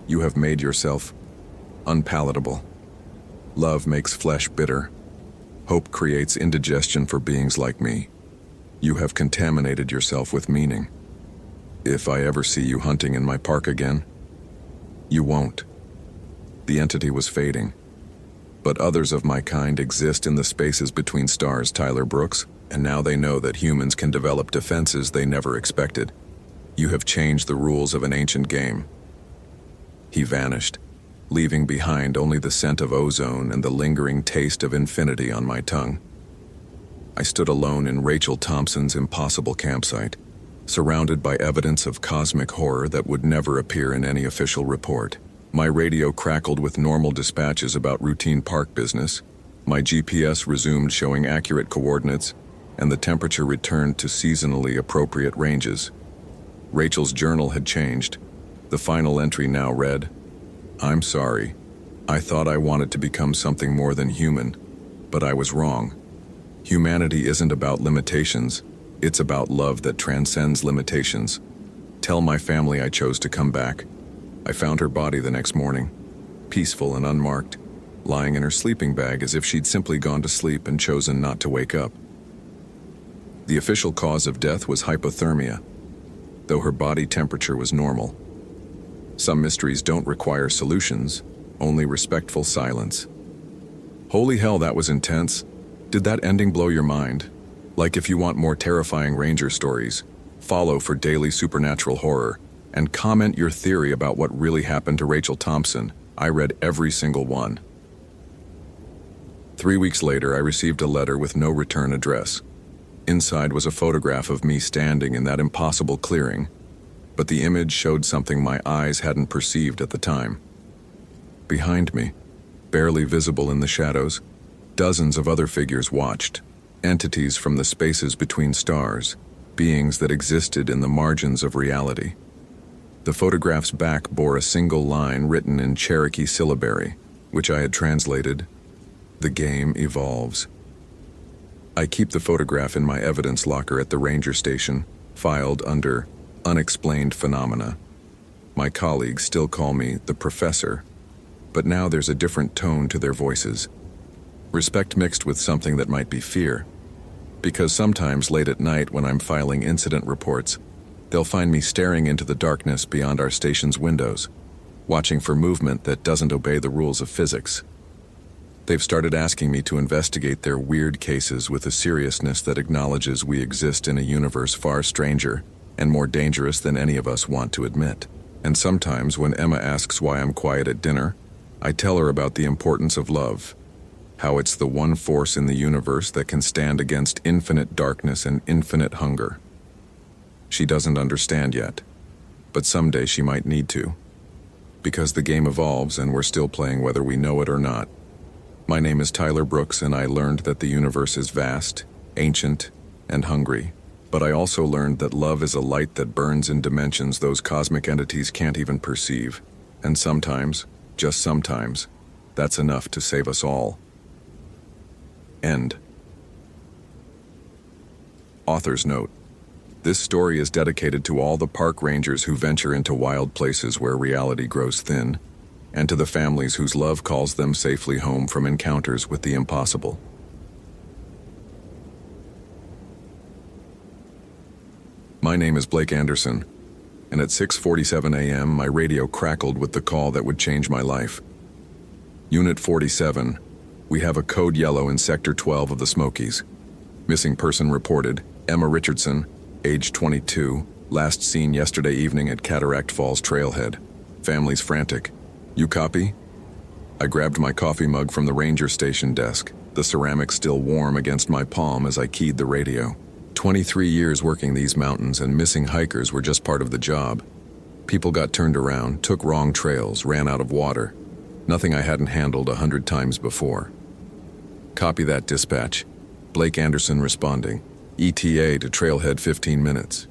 "You have made yourself unpalatable. Love makes flesh bitter. Hope creates indigestion for beings like me. You have contaminated yourself with meaning. If I ever see you hunting in my park again, you won't." The entity was fading. "But others of my kind exist in the spaces between stars, Tyler Brooks, and now they know that humans can develop defenses they never expected. You have changed the rules of an ancient game." He vanished, leaving behind only the scent of ozone and the lingering taste of infinity on my tongue. I stood alone in Rachel Thompson's impossible campsite, surrounded by evidence of cosmic horror that would never appear in any official report. My radio crackled with normal dispatches about routine park business. My GPS resumed showing accurate coordinates, and the temperature returned to seasonally appropriate ranges. Rachel's journal had changed. The final entry now read, "I'm sorry. I thought I wanted to become something more than human, but I was wrong. Humanity isn't about limitations. It's about love that transcends limitations. Tell my family I chose to come back." I found her body the next morning, peaceful and unmarked, lying in her sleeping bag as if she'd simply gone to sleep and chosen not to wake up. The official cause of death was hypothermia, though her body temperature was normal. Some mysteries don't require solutions, only respectful silence. Holy hell, that was intense. Did that ending blow your mind? Like, if you want more terrifying Ranger stories, follow for daily supernatural horror, and comment your theory about what really happened to Rachel Thompson. I read every single one. 3 weeks later, I received a letter with no return address. Inside was a photograph of me standing in that impossible clearing, but the image showed something my eyes hadn't perceived at the time. Behind me, barely visible in the shadows, dozens of other figures watched, entities from the spaces between stars, beings that existed in the margins of reality. The photograph's back bore a single line written in Cherokee syllabary, which I had translated, "The game evolves." I keep the photograph in my evidence locker at the ranger station, filed under Unexplained Phenomena. My colleagues still call me the Professor, but now there's a different tone to their voices. Respect mixed with something that might be fear. Because sometimes late at night when I'm filing incident reports, they'll find me staring into the darkness beyond our station's windows, watching for movement that doesn't obey the rules of physics. They've started asking me to investigate their weird cases with a seriousness that acknowledges we exist in a universe far stranger and more dangerous than any of us want to admit. And sometimes when Emma asks why I'm quiet at dinner, I tell her about the importance of love, how it's the one force in the universe that can stand against infinite darkness and infinite hunger. She doesn't understand yet, but someday she might need to. Because the game evolves and we're still playing whether we know it or not. My name is Tyler Brooks, and I learned that the universe is vast, ancient, and hungry. But I also learned that love is a light that burns in dimensions those cosmic entities can't even perceive. And sometimes, just sometimes, that's enough to save us all. End. Author's note. This story is dedicated to all the park rangers who venture into wild places where reality grows thin. and to the families whose love calls them safely home from encounters with the impossible. My name is Blake Anderson, and at 6:47 a.m. my radio crackled with the call that would change my life. Unit 47, we have a code yellow in Sector 12 of the Smokies. Missing person reported, Emma Richardson, age 22, last seen yesterday evening at Cataract Falls Trailhead. Family's frantic. You copy? I grabbed my coffee mug from the ranger station desk, the ceramic still warm against my palm as I keyed the radio. 23 years working these mountains, and missing hikers were just part of the job. People got turned around, took wrong trails, ran out of water. Nothing I hadn't handled 100 times before. Copy that, dispatch. Blake Anderson responding. ETA to trailhead 15 minutes.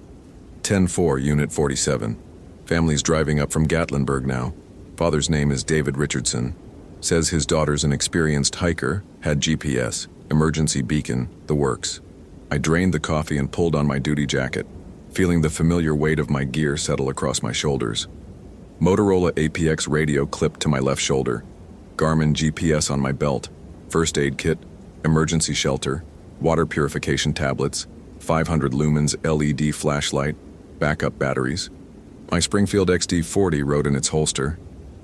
10-4, Unit 47. Family's driving up from Gatlinburg now. Father's name is David Richardson. Says his daughter's an experienced hiker, had GPS, emergency beacon, the works. I drained the coffee and pulled on my duty jacket, feeling the familiar weight of my gear settle across my shoulders. Motorola APX radio clipped to my left shoulder, Garmin GPS on my belt, first aid kit, emergency shelter, water purification tablets, 500 lumens LED flashlight, backup batteries. My Springfield XD40 rode in its holster.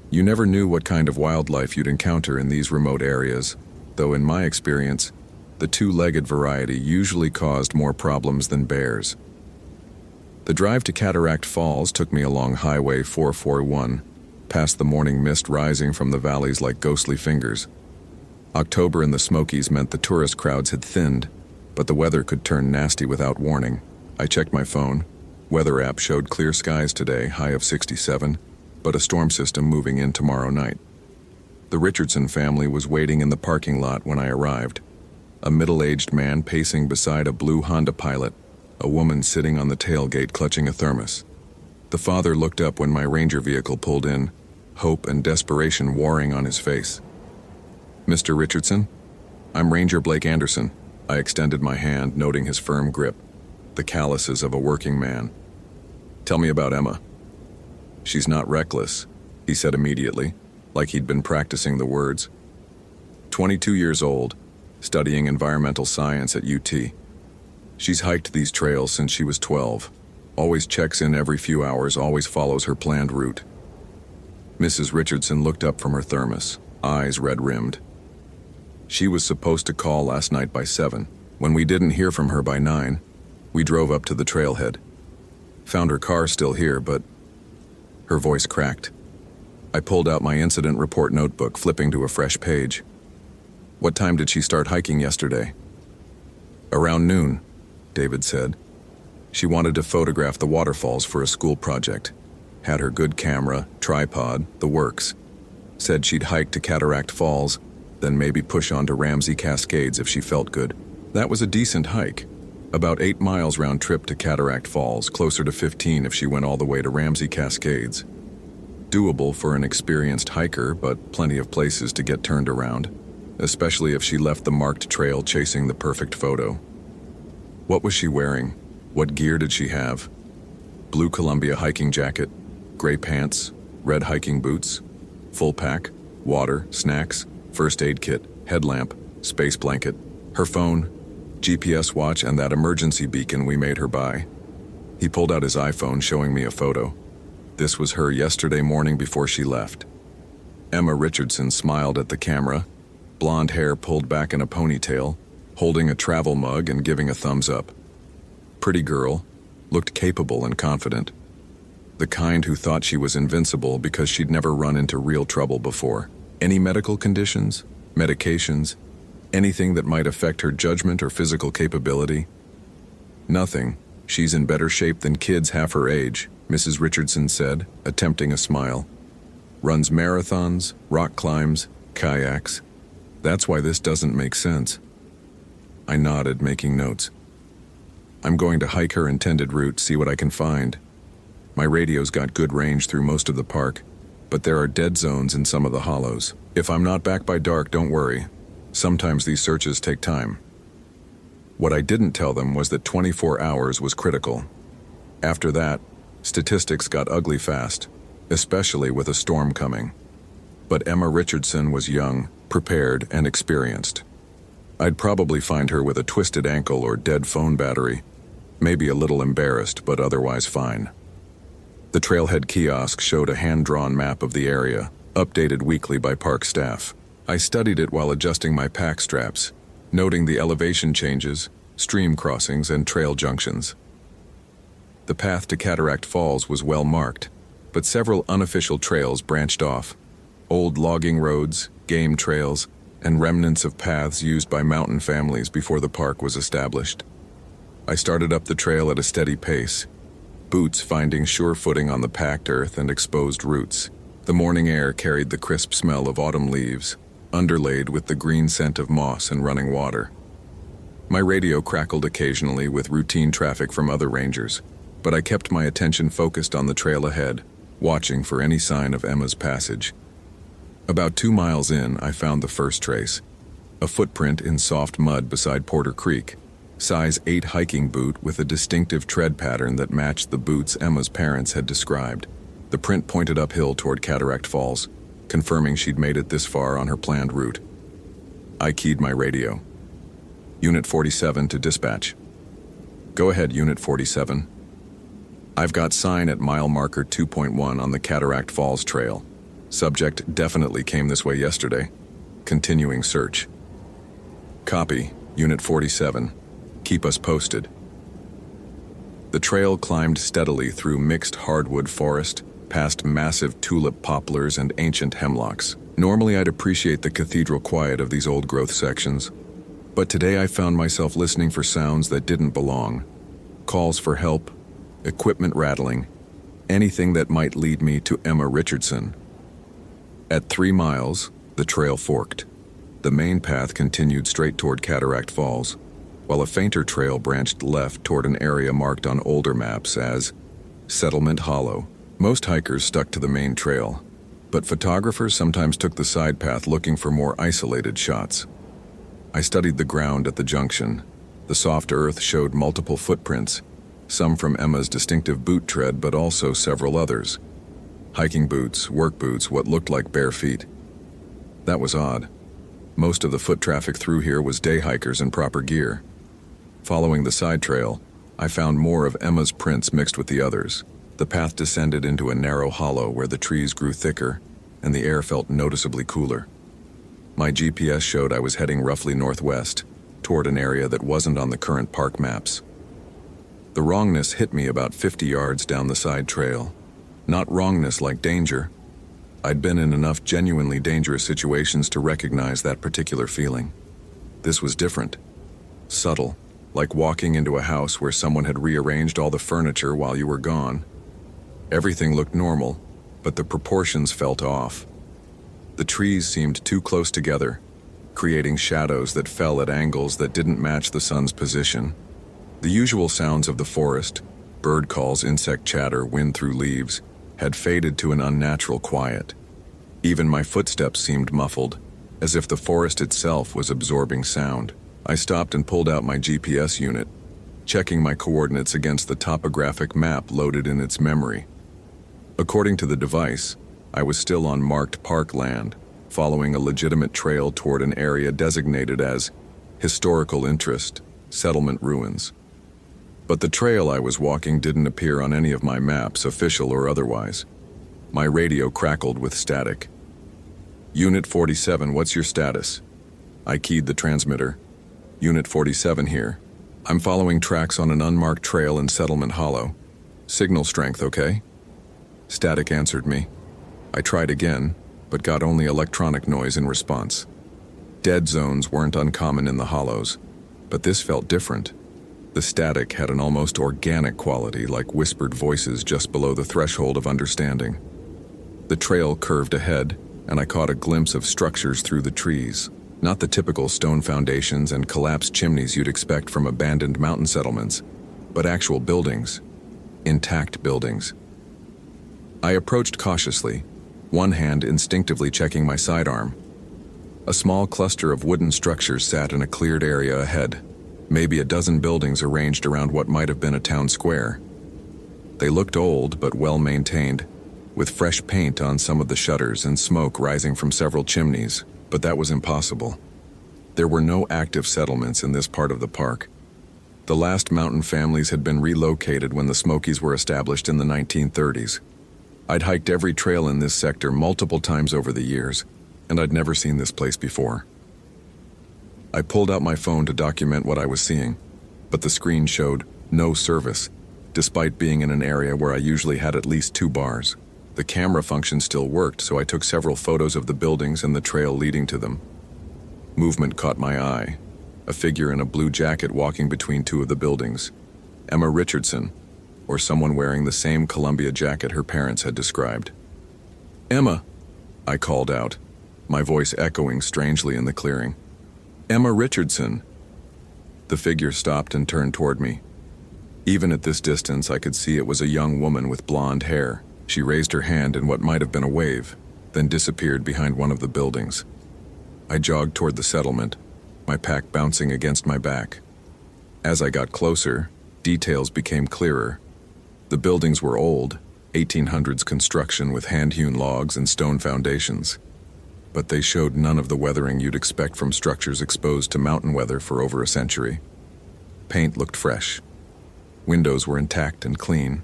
You never knew what kind of wildlife you'd encounter in these remote areas, though in my experience, the two-legged variety usually caused more problems than bears. The drive to Cataract Falls took me along Highway 441, past the morning mist rising from the valleys like ghostly fingers. October in the Smokies meant the tourist crowds had thinned, but the weather could turn nasty without warning. I checked my phone. Weather app showed clear skies today, high of 67, but a storm system moving in tomorrow night. The Richardson family was waiting in the parking lot when I arrived. A middle-aged man pacing beside a blue Honda Pilot, a woman sitting on the tailgate clutching a thermos. The father looked up when my Ranger vehicle pulled in, hope and desperation warring on his face. Mr. Richardson? I'm Ranger Blake Anderson. I extended my hand, noting his firm grip, the calluses of a working man. Tell me about Emma. She's not reckless, he said immediately, like he'd been practicing the words. 22 years old, studying environmental science at UT. She's hiked these trails since she was 12, always checks in every few hours, always follows her planned route. Mrs. Richardson looked up from her thermos, eyes red-rimmed. She was supposed to call last night by 7. When we didn't hear from her by 9, we drove up to the trailhead. Found her car still here, but... Her voice cracked. I pulled out my incident report notebook, flipping to a fresh page. What time did she start hiking yesterday? Around noon, David said. She wanted to photograph the waterfalls for a school project. Had her good camera, tripod, the works. Said she'd hike to Cataract Falls, then maybe push on to Ramsey Cascades if she felt good. That was a decent hike. About 8 miles round trip to Cataract Falls, closer to 15 if she went all the way to Ramsey Cascades. Doable for an experienced hiker, but plenty of places to get turned around, especially if she left the marked trail chasing the perfect photo. What was she wearing? What gear did she have? Blue Columbia hiking jacket, gray pants, red hiking boots, full pack, water, snacks, first aid kit, headlamp, space blanket, her phone, GPS watch, and that emergency beacon we made her buy. He pulled out his iPhone, showing me a photo. This was her yesterday morning before she left. Emma Richardson smiled at the camera, blonde hair pulled back in a ponytail, holding a travel mug and giving a thumbs up. Pretty girl, looked capable and confident. The kind who thought she was invincible because she'd never run into real trouble before. Any medical conditions, medications, anything that might affect her judgment or physical capability? Nothing. She's in better shape than kids half her age, Mrs. Richardson said, attempting a smile. Runs marathons, rock climbs, kayaks. That's why this doesn't make sense. I nodded, making notes. I'm going to hike her intended route, see what I can find. My radio's got good range through most of the park, but there are dead zones in some of the hollows. If I'm not back by dark, don't worry. Sometimes these searches take time. What I didn't tell them was that 24 hours was critical. After that, statistics got ugly fast, especially with a storm coming. But Emma Richardson was young, prepared, and experienced. I'd probably find her with a twisted ankle or dead phone battery, maybe a little embarrassed, but otherwise fine. The trailhead kiosk showed a hand-drawn map of the area, updated weekly by park staff. I studied it while adjusting my pack straps, noting the elevation changes, stream crossings, and trail junctions. The path to Cataract Falls was well marked, but several unofficial trails branched off. Old logging roads, game trails, and remnants of paths used by mountain families before the park was established. I started up the trail at a steady pace, boots finding sure footing on the packed earth and exposed roots. The morning air carried the crisp smell of autumn leaves, underlaid with the green scent of moss and running water. My radio crackled occasionally with routine traffic from other rangers, but I kept my attention focused on the trail ahead, watching for any sign of Emma's passage. About 2 miles in, I found the first trace, a footprint in soft mud beside Porter Creek, size 8 hiking boot with a distinctive tread pattern that matched the boots Emma's parents had described. The print pointed uphill toward Cataract Falls, confirming she'd made it this far on her planned route. I keyed my radio. Unit 47 to dispatch. Go ahead, Unit 47. I've got sign at mile marker 2.1 on the Cataract Falls trail. Subject definitely came this way yesterday. Continuing search. Copy, Unit 47. Keep us posted. The trail climbed steadily through mixed hardwood forest, past massive tulip poplars and ancient hemlocks. Normally I'd appreciate the cathedral quiet of these old-growth sections, but today I found myself listening for sounds that didn't belong. Calls for help, equipment rattling, anything that might lead me to Emma Richardson. At 3 miles, the trail forked. The main path continued straight toward Cataract Falls, while a fainter trail branched left toward an area marked on older maps as Settlement Hollow. Most hikers stuck to the main trail, but photographers sometimes took the side path looking for more isolated shots. I studied the ground at the junction. The soft earth showed multiple footprints, some from Emma's distinctive boot tread, but also several others. Hiking boots, work boots, what looked like bare feet. That was odd. Most of the foot traffic through here was day hikers in proper gear. Following the side trail, I found more of Emma's prints mixed with the others. The path descended into a narrow hollow where the trees grew thicker and the air felt noticeably cooler. My GPS showed I was heading roughly northwest, toward an area that wasn't on the current park maps. The wrongness hit me about 50 yards down the side trail. Not wrongness like danger. I'd been in enough genuinely dangerous situations to recognize that particular feeling. This was different. Subtle, like walking into a house where someone had rearranged all the furniture while you were gone. Everything looked normal, but the proportions felt off. The trees seemed too close together, creating shadows that fell at angles that didn't match the sun's position. The usual sounds of the forest, bird calls, insect chatter, wind through leaves, had faded to an unnatural quiet. Even my footsteps seemed muffled, as if the forest itself was absorbing sound. I stopped and pulled out my GPS unit, checking my coordinates against the topographic map loaded in its memory. According to the device, I was still on marked park land, following a legitimate trail toward an area designated as Historical Interest, Settlement Ruins. But the trail I was walking didn't appear on any of my maps, official or otherwise. My radio crackled with static. Unit 47, what's your status? I keyed the transmitter. Unit 47 here. I'm following tracks on an unmarked trail in Settlement Hollow. Signal strength, okay? Static answered me. I tried again, but got only electronic noise in response. Dead zones weren't uncommon in the hollows, but this felt different. The static had an almost organic quality, like whispered voices just below the threshold of understanding. The trail curved ahead, and I caught a glimpse of structures through the trees. Not the typical stone foundations and collapsed chimneys you'd expect from abandoned mountain settlements, but actual buildings. Intact buildings. I approached cautiously, one hand instinctively checking my sidearm. A small cluster of wooden structures sat in a cleared area ahead, maybe a dozen buildings arranged around what might have been a town square. They looked old but well maintained, with fresh paint on some of the shutters and smoke rising from several chimneys, but that was impossible. There were no active settlements in this part of the park. The last mountain families had been relocated when the Smokies were established in the 1930s. I'd hiked every trail in this sector multiple times over the years, and I'd never seen this place before. I pulled out my phone to document what I was seeing, but the screen showed no service, despite being in an area where I usually had at least 2 bars. The camera function still worked, so I took several photos of the buildings and the trail leading to them. Movement caught my eye. A figure in a blue jacket walking between 2 of the buildings. Emma Richardson, or someone wearing the same Columbia jacket her parents had described. "Emma," I called out, my voice echoing strangely in the clearing. "Emma Richardson." The figure stopped and turned toward me. Even at this distance, I could see it was a young woman with blonde hair. She raised her hand in what might have been a wave, then disappeared behind one of the buildings. I jogged toward the settlement, my pack bouncing against my back. As I got closer, details became clearer. The buildings were old, 1800s construction with hand-hewn logs and stone foundations, but they showed none of the weathering you'd expect from structures exposed to mountain weather for over a century. Paint looked fresh. Windows were intact and clean.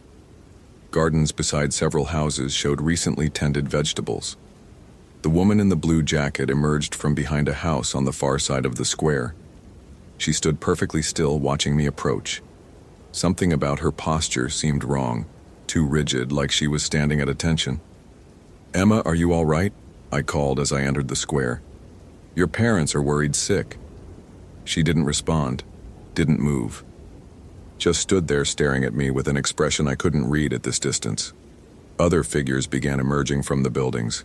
Gardens beside several houses showed recently tended vegetables. The woman in the blue jacket emerged from behind a house on the far side of the square. She stood perfectly still, watching me approach. Something about her posture seemed wrong, too rigid, like she was standing at attention. "Emma, are you all right?" I called as I entered the square. "Your parents are worried sick." She didn't respond, didn't move. Just stood there staring at me with an expression I couldn't read at this distance. Other figures began emerging from the buildings.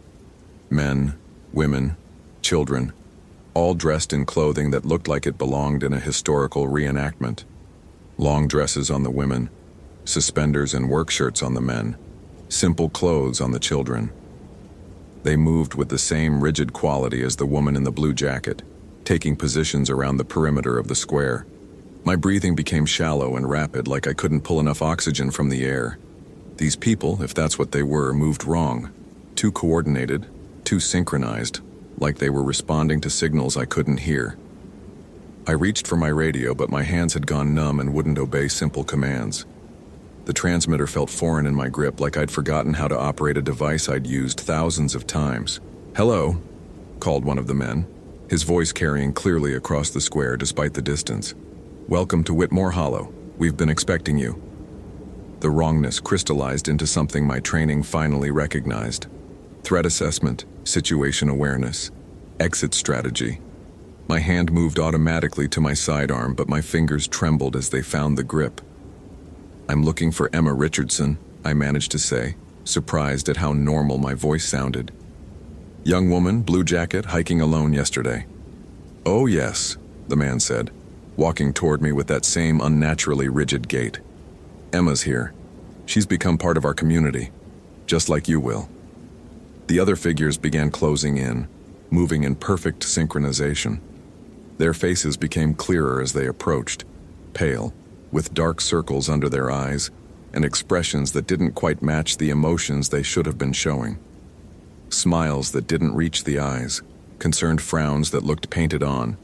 Men, women, children, all dressed in clothing that looked like it belonged in a historical reenactment. Long dresses on the women, suspenders and work shirts on the men, simple clothes on the children. They moved with the same rigid quality as the woman in the blue jacket, taking positions around the perimeter of the square. My breathing became shallow and rapid, like I couldn't pull enough oxygen from the air. These people, if that's what they were, moved wrong, too coordinated, too synchronized, like they were responding to signals I couldn't hear. I reached for my radio, but my hands had gone numb and wouldn't obey simple commands. The transmitter felt foreign in my grip, like I'd forgotten how to operate a device I'd used thousands of times. "Hello," called one of the men, his voice carrying clearly across the square despite the distance. "Welcome to Whitmore Hollow. We've been expecting you." The wrongness crystallized into something my training finally recognized. Threat assessment, situation awareness, exit strategy. My hand moved automatically to my sidearm, but my fingers trembled as they found the grip. "I'm looking for Emma Richardson," I managed to say, surprised at how normal my voice sounded. "Young woman, blue jacket, hiking alone yesterday." "Oh yes," the man said, walking toward me with that same unnaturally rigid gait. "Emma's here. She's become part of our community, just like you will." The other figures began closing in, moving in perfect synchronization. Their faces became clearer as they approached, pale, with dark circles under their eyes, and expressions that didn't quite match the emotions they should have been showing. Smiles that didn't reach the eyes, concerned frowns that looked painted on.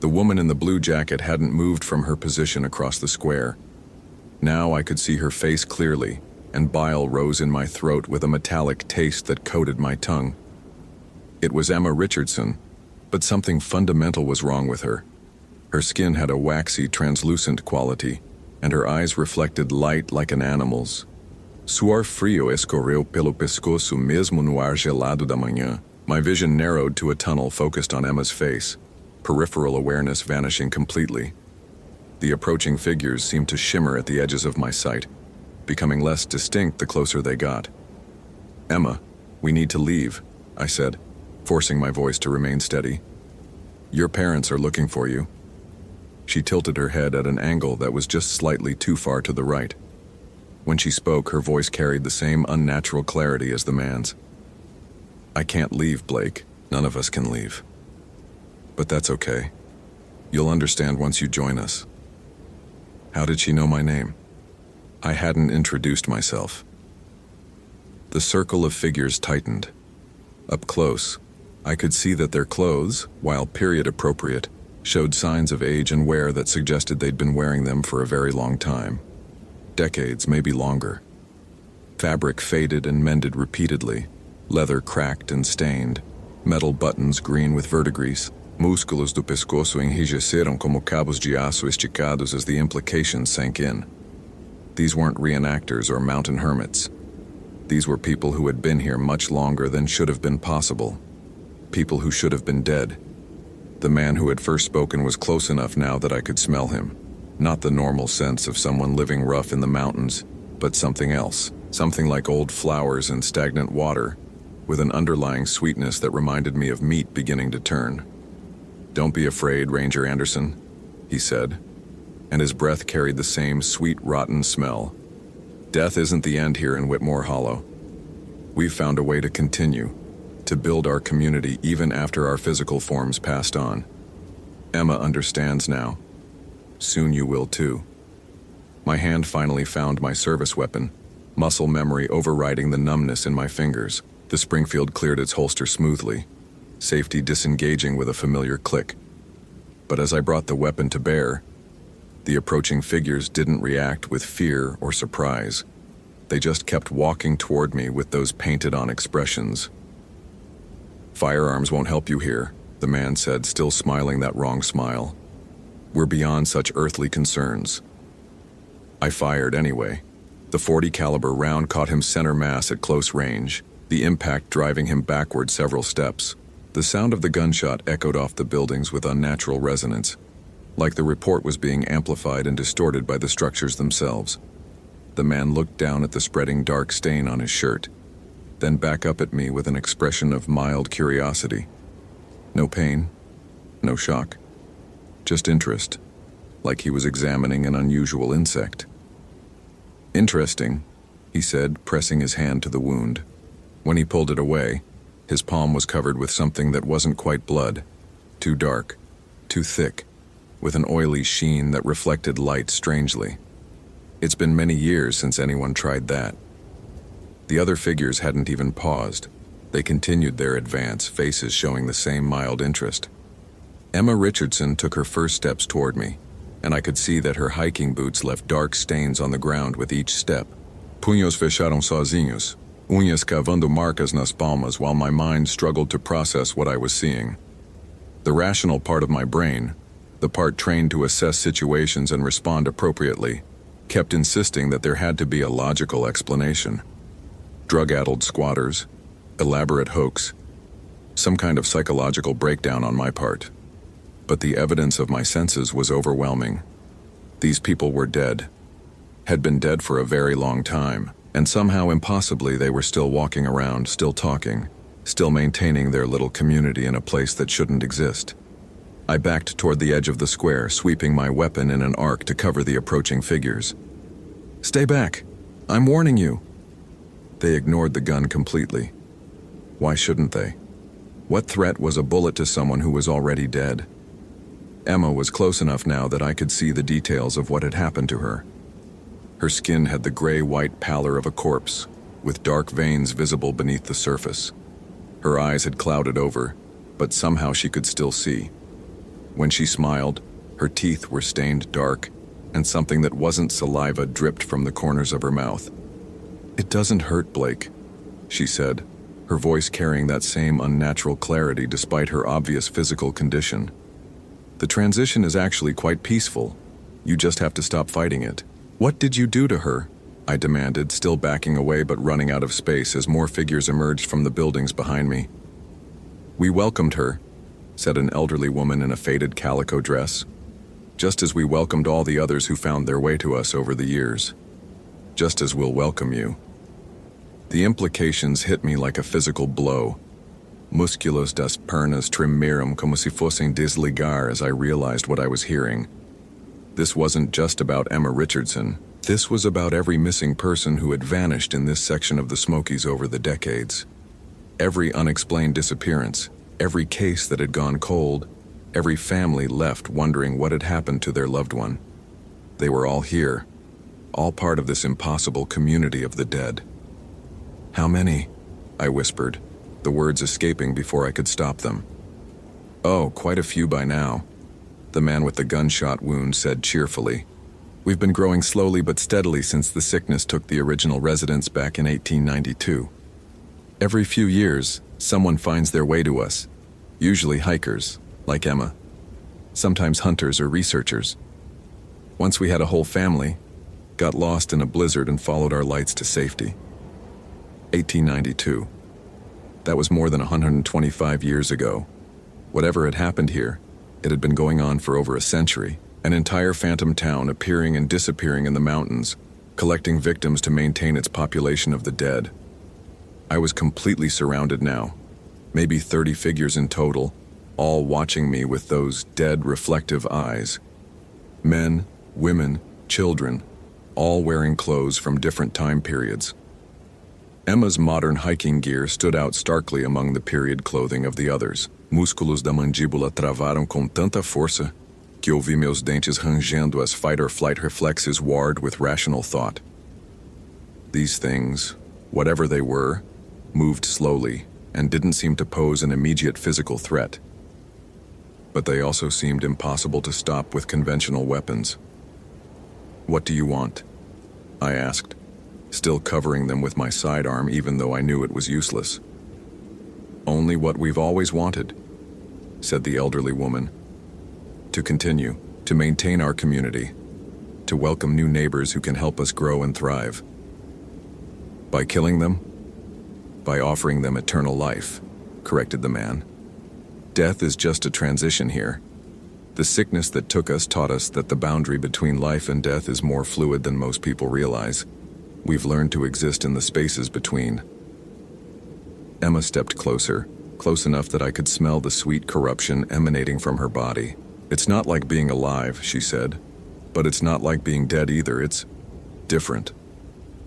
The woman in the blue jacket hadn't moved from her position across the square. Now I could see her face clearly, and bile rose in my throat with a metallic taste that coated my tongue. It was Emma Richardson, but something fundamental was wrong with her. Her skin had a waxy, translucent quality, and her eyes reflected light like an animal's. Suor frio escorreu pelo pescoço mesmo no ar gelado da manhã. My vision narrowed to a tunnel focused on Emma's face, peripheral awareness vanishing completely. The approaching figures seemed to shimmer at the edges of my sight, becoming less distinct the closer they got. "Emma, we need to leave," I said, forcing my voice to remain steady. "Your parents are looking for you." She tilted her head at an angle that was just slightly too far to the right. When she spoke, her voice carried the same unnatural clarity as the man's. "I can't leave, Blake. None of us can leave. But that's okay. You'll understand once you join us." How did she know my name? I hadn't introduced myself. The The circle of figures tightened. Up close, I could see that their clothes, while period-appropriate, showed signs of age and wear that suggested they'd been wearing them for a very long time. Decades, maybe longer. Fabric faded and mended repeatedly, leather cracked and stained, metal buttons green with verdigris. Músculos do pescoço enrijeceram como cabos de aço esticados as the implications sank in. These weren't reenactors or mountain hermits. These were people who had been here much longer than should have been possible. People who should have been dead. The man who had first spoken was close enough now that I could smell him. Not the normal sense of someone living rough in the mountains, but something else. Something like old flowers and stagnant water, with an underlying sweetness that reminded me of meat beginning to turn. "Don't be afraid, Ranger Anderson," he said, and his breath carried the same sweet, rotten smell. "Death isn't the end here in Whitmore Hollow. We've found a way to continue, to build our community even after our physical forms passed on. Emma understands now. Soon you will too." My hand finally found my service weapon, muscle memory overriding the numbness in my fingers. The Springfield cleared its holster smoothly, safety disengaging with a familiar click. But as I brought the weapon to bear, the approaching figures didn't react with fear or surprise. They just kept walking toward me with those painted-on expressions. "Firearms won't help you here," the man said, still smiling that wrong smile. "We're beyond such earthly concerns." I fired anyway. The .40 caliber round caught him center mass at close range, the impact driving him backward several steps. The sound of the gunshot echoed off the buildings with unnatural resonance, like the report was being amplified and distorted by the structures themselves. The man looked down at the spreading dark stain on his shirt, then back up at me with an expression of mild curiosity. No pain, no shock, just interest, like he was examining an unusual insect. "Interesting," he said, pressing his hand to the wound. When he pulled it away, his palm was covered with something that wasn't quite blood, too dark, too thick, with an oily sheen that reflected light strangely. It's been many years since anyone tried that. The other figures hadn't even paused. They continued their advance, faces showing the same mild interest. Emma Richardson took her first steps toward me, and I could see that her hiking boots left dark stains on the ground with each step. Punhos fecharam sozinhos, unhas cavando marcas nas palmas, while my mind struggled to process what I was seeing. The rational part of my brain, the part trained to assess situations and respond appropriately, kept insisting that there had to be a logical explanation. Drug-addled squatters, elaborate hoax, some kind of psychological breakdown on my part. But the evidence of my senses was overwhelming. These people were dead, had been dead for a very long time, and somehow impossibly they were still walking around, still talking, still maintaining their little community in a place that shouldn't exist. I backed toward the edge of the square, sweeping my weapon in an arc to cover the approaching figures. "Stay back! I'm warning you!" They ignored the gun completely. Why shouldn't they? What threat was a bullet to someone who was already dead? Emma was close enough now that I could see the details of what had happened to her. Her skin had the gray-white pallor of a corpse, with dark veins visible beneath the surface. Her eyes had clouded over, but somehow she could still see. When she smiled, her teeth were stained dark, and something that wasn't saliva dripped from the corners of her mouth. "It doesn't hurt, Blake," she said, her voice carrying that same unnatural clarity despite her obvious physical condition. "The transition is actually quite peaceful. You just have to stop fighting it." "What did you do to her?" I demanded, still backing away but running out of space as more figures emerged from the buildings behind me. "We welcomed her," said an elderly woman in a faded calico dress, "just as we welcomed all the others who found their way to us over the years. Just as we'll welcome you." The implications hit me like a physical blow. Musculos das pernas tremeram como se fossem desligar as I realized what I was hearing. This wasn't just about Emma Richardson. This was about every missing person who had vanished in this section of the Smokies over the decades. Every unexplained disappearance, every case that had gone cold, every family left wondering what had happened to their loved one. They were all here, all part of this impossible community of the dead. How many? I whispered, the words escaping before I could stop them. Oh, quite a few by now, the man with the gunshot wound said cheerfully. We've been growing slowly but steadily since the sickness took the original residents back in 1892. Every few years, someone finds their way to us, usually hikers, like Emma, sometimes hunters or researchers. Once we had a whole family, got lost in a blizzard and followed our lights to safety. 1892. That was more than 125 years ago. Whatever had happened here, it had been going on for over a century, an entire phantom town appearing and disappearing in the mountains, collecting victims to maintain its population of the dead. I was completely surrounded now, maybe 30 figures in total, all watching me with those dead, reflective eyes. Men, women, children, all wearing clothes from different time periods. Emma's modern hiking gear stood out starkly among the period clothing of the others. Músculos da mandíbula travaram com tanta força que ouvi meus dentes rangendo as fight-or-flight reflexes warred with rational thought. These things, whatever they were, moved slowly and didn't seem to pose an immediate physical threat. But they also seemed impossible to stop with conventional weapons. What do you want? I asked, still covering them with my sidearm even though I knew it was useless. Only what we've always wanted, said the elderly woman. To continue, to maintain our community, to welcome new neighbors who can help us grow and thrive. By killing them? By offering them eternal life, corrected the man. Death is just a transition here. The sickness that took us taught us that the boundary between life and death is more fluid than most people realize. We've learned to exist in the spaces between. Emma stepped closer, close enough that I could smell the sweet corruption emanating from her body. It's not like being alive, she said, but it's not like being dead either. It's different,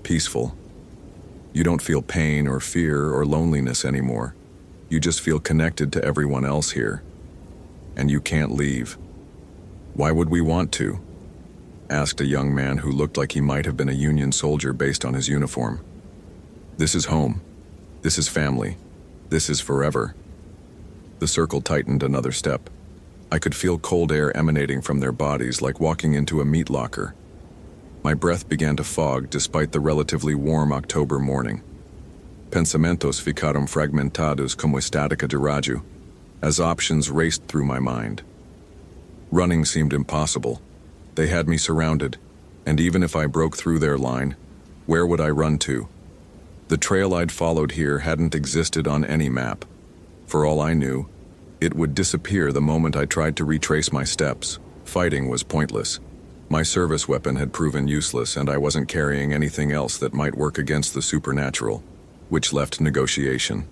peaceful. You don't feel pain or fear or loneliness anymore. You just feel connected to everyone else here. And you can't leave. Why would we want to? Asked a young man who looked like he might have been a Union soldier based on his uniform. This is home. This is family. This is forever. The circle tightened another step. I could feel cold air emanating from their bodies like walking into a meat locker. My breath began to fog despite the relatively warm October morning. Pensamentos ficaram fragmentados como estática de rádio, as options raced through my mind. Running seemed impossible. They had me surrounded, and even if I broke through their line, where would I run to? The trail I'd followed here hadn't existed on any map. For all I knew, it would disappear the moment I tried to retrace my steps. Fighting was pointless. My service weapon had proven useless, and I wasn't carrying anything else that might work against the supernatural, which left negotiation.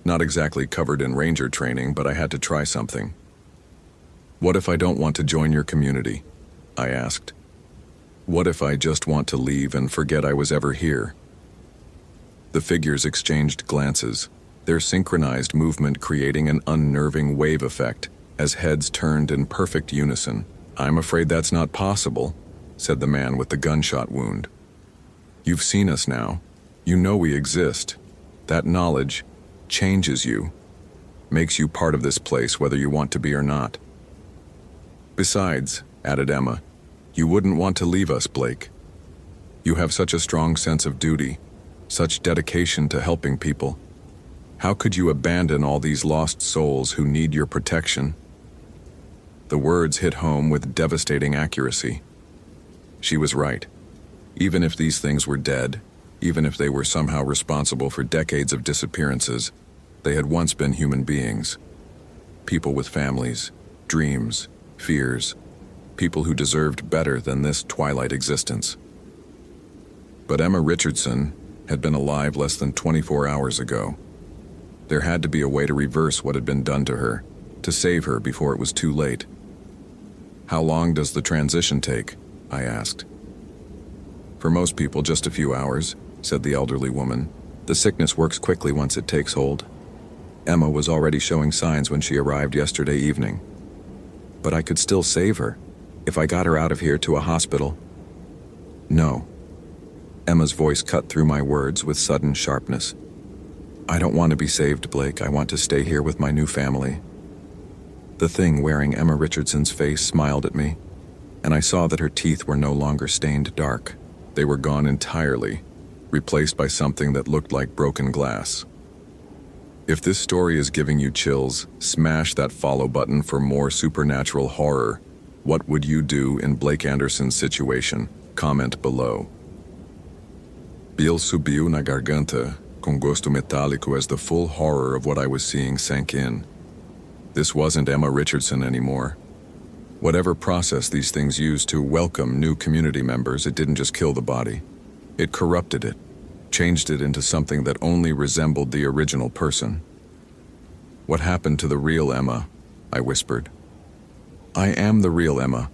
Not exactly covered in ranger training, but I had to try something. What if I don't want to join your community? I asked. What if I just want to leave and forget I was ever here? The figures exchanged glances, their synchronized movement creating an unnerving wave effect as heads turned in perfect unison. I'm afraid that's not possible, said the man with the gunshot wound. You've seen us now. You know we exist. That knowledge changes you, makes you part of this place whether you want to be or not. Besides, added Emma, you wouldn't want to leave us, Blake. You have such a strong sense of duty, such dedication to helping people. How could you abandon all these lost souls who need your protection? The words hit home with devastating accuracy. She was right. Even if these things were dead, even if they were somehow responsible for decades of disappearances, they had once been human beings. People with families, dreams, fears, people who deserved better than this twilight existence. But Emma Richardson had been alive less than 24 hours ago. There had to be a way to reverse what had been done to her, to save her before it was too late. How long does the transition take? I asked. For most people, just a few hours, said the elderly woman. The sickness works quickly once it takes hold. Emma was already showing signs when she arrived yesterday evening. But I could still save her, if I got her out of here to a hospital. No. Emma's voice cut through my words with sudden sharpness. I don't want to be saved, Blake. I want to stay here with my new family. The thing wearing Emma Richardson's face smiled at me, and I saw that her teeth were no longer stained dark. They were gone entirely, replaced by something that looked like broken glass. If this story is giving you chills, smash that follow button for more supernatural horror. What would you do in Blake Anderson's situation? Comment below. Bill subiu na garganta, com gosto metálico, as the full horror of what I was seeing sank in. This wasn't Emma Richardson anymore. Whatever process these things use to welcome new community members, it didn't just kill the body. It corrupted it, changed it into something that only resembled the original person. What happened to the real Emma? I whispered. I am the real Emma,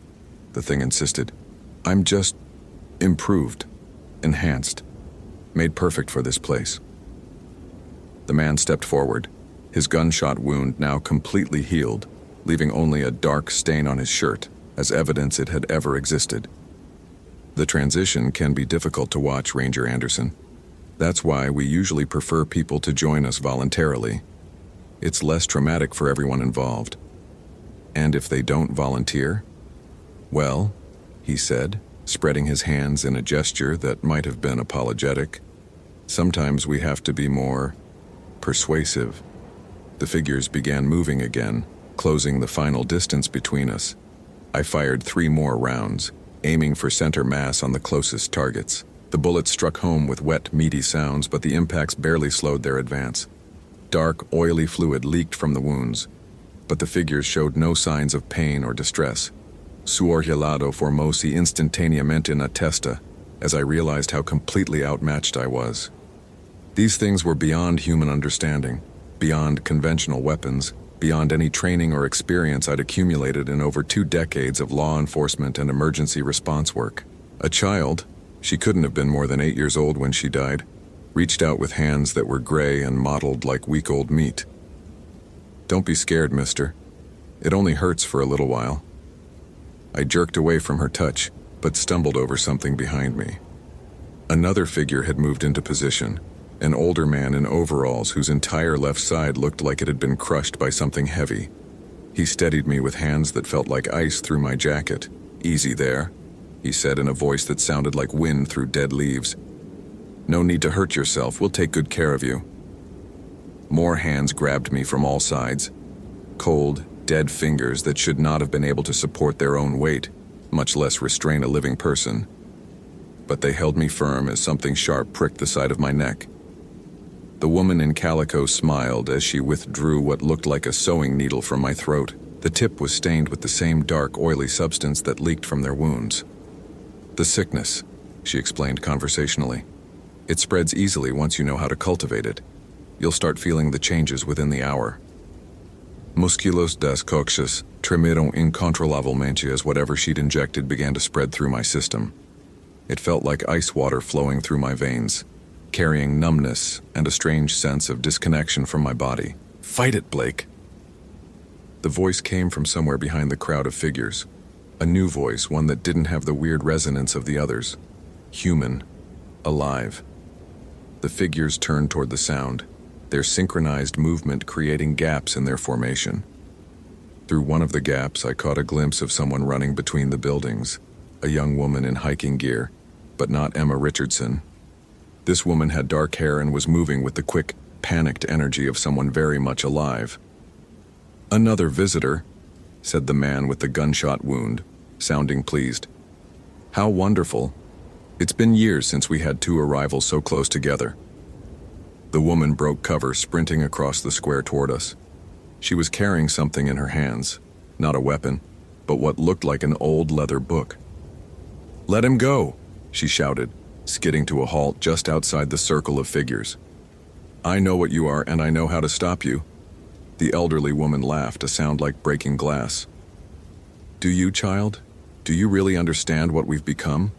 the thing insisted. I'm just improved, enhanced, made perfect for this place. The man stepped forward, his gunshot wound now completely healed, leaving only a dark stain on his shirt, as evidence it had ever existed. The transition can be difficult to watch, Ranger Anderson. That's why we usually prefer people to join us voluntarily. It's less traumatic for everyone involved. And if they don't volunteer? Well, he said, spreading his hands in a gesture that might have been apologetic, sometimes we have to be more persuasive. The figures began moving again, closing the final distance between us. I fired 3 more rounds, aiming for center mass on the closest targets. The bullets struck home with wet, meaty sounds, but the impacts barely slowed their advance. Dark, oily fluid leaked from the wounds, but the figures showed no signs of pain or distress. Suor gelado formosi instantaneamente in a testa, as I realized how completely outmatched I was. These things were beyond human understanding, beyond conventional weapons, beyond any training or experience I'd accumulated in over 2 decades of law enforcement and emergency response work. A child, she couldn't have been more than 8 years old when she died, reached out with hands that were gray and mottled like week-old meat. Don't be scared, mister. It only hurts for a little while. I jerked away from her touch, but stumbled over something behind me. Another figure had moved into position, an older man in overalls whose entire left side looked like it had been crushed by something heavy. He steadied me with hands that felt like ice through my jacket. Easy there, he said in a voice that sounded like wind through dead leaves. No need to hurt yourself, we'll take good care of you. More hands grabbed me from all sides. Cold, dead fingers that should not have been able to support their own weight, much less restrain a living person. But they held me firm as something sharp pricked the side of my neck. The woman in calico smiled as she withdrew what looked like a sewing needle from my throat. The tip was stained with the same dark, oily substance that leaked from their wounds. The sickness, she explained conversationally. It spreads easily once you know how to cultivate it. You'll start feeling the changes within the hour. Musculos das coxas tremiram incontrolavelmente as whatever she'd injected began to spread through my system. It felt like ice water flowing through my veins, carrying numbness and a strange sense of disconnection from my body. Fight it, Blake. The voice came from somewhere behind the crowd of figures. A new voice, one that didn't have the weird resonance of the others. Human. Alive. The figures turned toward the sound, their synchronized movement creating gaps in their formation. Through one of the gaps, I caught a glimpse of someone running between the buildings, a young woman in hiking gear, but not Emma Richardson. This woman had dark hair and was moving with the quick, panicked energy of someone very much alive. Another visitor, said the man with the gunshot wound, sounding pleased. How wonderful. It's been years since we had 2 arrivals so close together. The woman broke cover, sprinting across the square toward us. She was carrying something in her hands, not a weapon, but what looked like an old leather book. Let him go, she shouted, skidding to a halt just outside the circle of figures. I know what you are, and I know how to stop you. The elderly woman laughed, a sound like breaking glass. Do you, child? Do you really understand what we've become?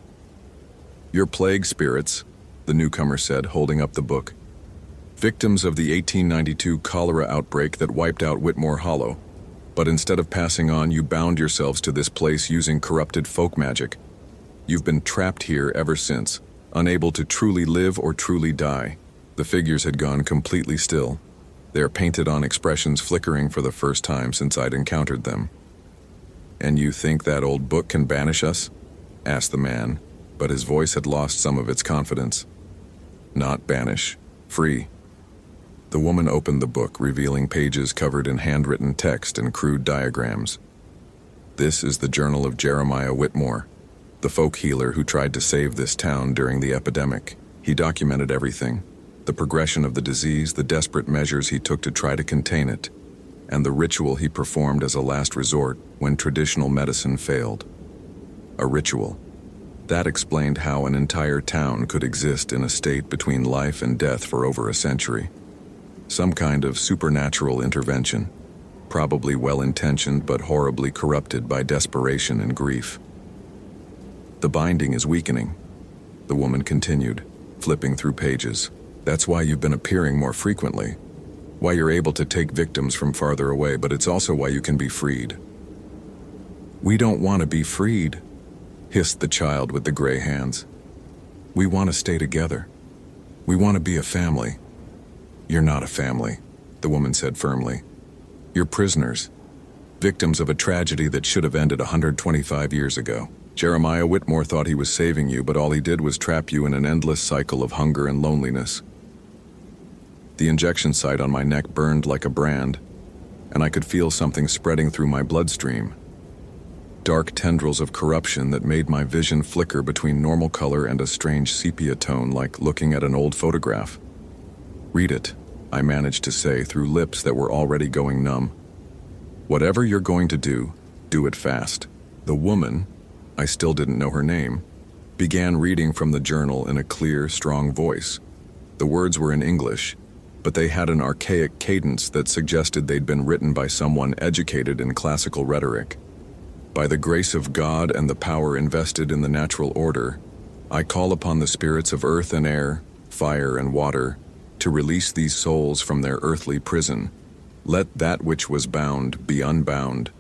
You're plague spirits, the newcomer said, holding up the book. Victims of the 1892 cholera outbreak that wiped out Whitmore Hollow. But instead of passing on, you bound yourselves to this place using corrupted folk magic. You've been trapped here ever since, unable to truly live or truly die. The figures had gone completely still, their painted-on expressions flickering for the first time since I'd encountered them. "And you think that old book can banish us?" asked the man, but his voice had lost some of its confidence. "Not banish. Free." The woman opened the book, revealing pages covered in handwritten text and crude diagrams. "This is the journal of Jeremiah Whitmore, the folk healer who tried to save this town during the epidemic. He documented everything, the progression of the disease, the desperate measures he took to try to contain it, and the ritual he performed as a last resort when traditional medicine failed. A ritual. That explained how an entire town could exist in a state between life and death for over a century. Some kind of supernatural intervention, probably well-intentioned but horribly corrupted by desperation and grief. The binding is weakening," the woman continued, flipping through pages. "That's why you've been appearing more frequently, why you're able to take victims from farther away, but it's also why you can be freed." "We don't want to be freed," hissed the child with the gray hands. "We want to stay together. We want to be a family." "You're not a family," the woman said firmly. "You're prisoners, victims of a tragedy that should have ended 125 years ago. Jeremiah Whitmore thought he was saving you, but all he did was trap you in an endless cycle of hunger and loneliness." The injection site on my neck burned like a brand, and I could feel something spreading through my bloodstream. Dark tendrils of corruption that made my vision flicker between normal color and a strange sepia tone, like looking at an old photograph. "Read it," I managed to say through lips that were already going numb. "Whatever you're going to do it fast." The woman, I still didn't know her name, began reading from the journal in a clear, strong voice. The words were in English, but they had an archaic cadence that suggested they'd been written by someone educated in classical rhetoric. "By the grace of God and the power invested in the natural order, I call upon the spirits of earth and air, fire and water, to release these souls from their earthly prison. Let that which was bound be unbound.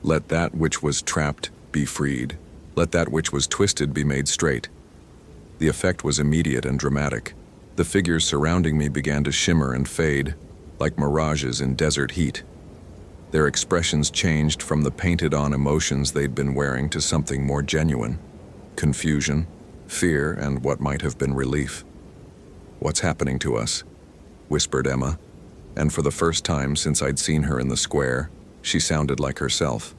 Let that which was trapped be freed. Let that which was twisted be made straight." The effect was immediate and dramatic. The figures surrounding me began to shimmer and fade, like mirages in desert heat. Their expressions changed from the painted-on emotions they'd been wearing to something more genuine: confusion, fear, and what might have been relief. "What's happening to us?" whispered Emma, and for the first time since I'd seen her in the square, she sounded like herself.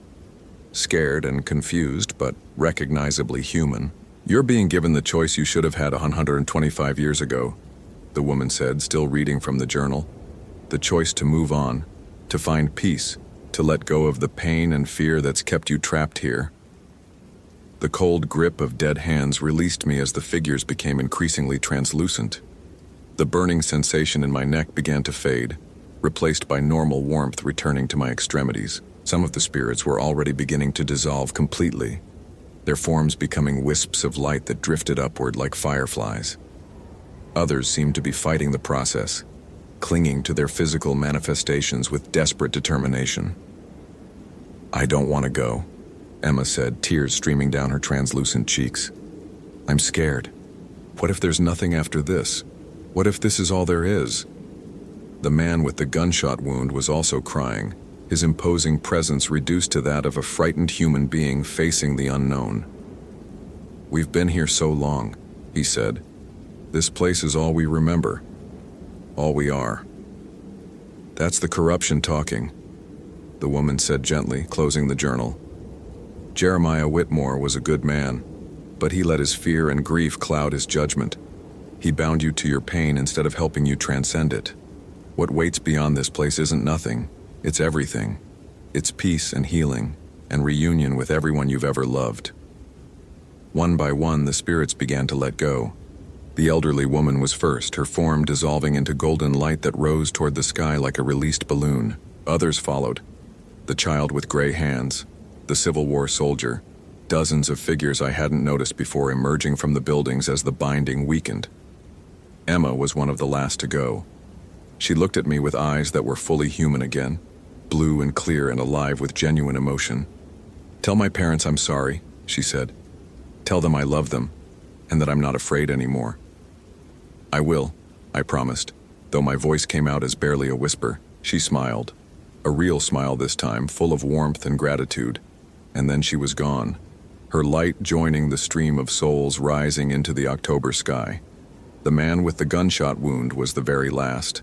Scared and confused, but recognizably human. "You're being given the choice you should have had 125 years ago," the woman said, still reading from the journal. "The choice to move on, to find peace, to let go of the pain and fear that's kept you trapped here." The cold grip of dead hands released me as the figures became increasingly translucent. The burning sensation in my neck began to fade, replaced by normal warmth returning to my extremities. Some of the spirits were already beginning to dissolve completely, their forms becoming wisps of light that drifted upward like fireflies. Others seemed to be fighting the process, clinging to their physical manifestations with desperate determination. "I don't want to go," Emma said, tears streaming down her translucent cheeks. "I'm scared. What if there's nothing after this? What if this is all there is?" The man with the gunshot wound was also crying, his imposing presence reduced to that of a frightened human being facing the unknown. "We've been here so long," he said. "This place is all we remember, all we are." "That's the corruption talking," the woman said gently, closing the journal. "Jeremiah Whitmore was a good man, but he let his fear and grief cloud his judgment. He bound you to your pain instead of helping you transcend it. What waits beyond this place isn't nothing, it's everything. It's peace and healing, and reunion with everyone you've ever loved." One by one, the spirits began to let go. The elderly woman was first, her form dissolving into golden light that rose toward the sky like a released balloon. Others followed. The child with gray hands, the Civil War soldier, dozens of figures I hadn't noticed before emerging from the buildings as the binding weakened. Emma was one of the last to go. She looked at me with eyes that were fully human again, blue and clear and alive with genuine emotion. "Tell my parents I'm sorry," she said. "Tell them I love them. and that I'm not afraid anymore. I will, I promised, though my voice came out as barely a whisper. She smiled, a real smile this time, full of warmth and gratitude, and then she was gone, her light joining the stream of souls rising into the October sky. The man with the gunshot wound was the very last.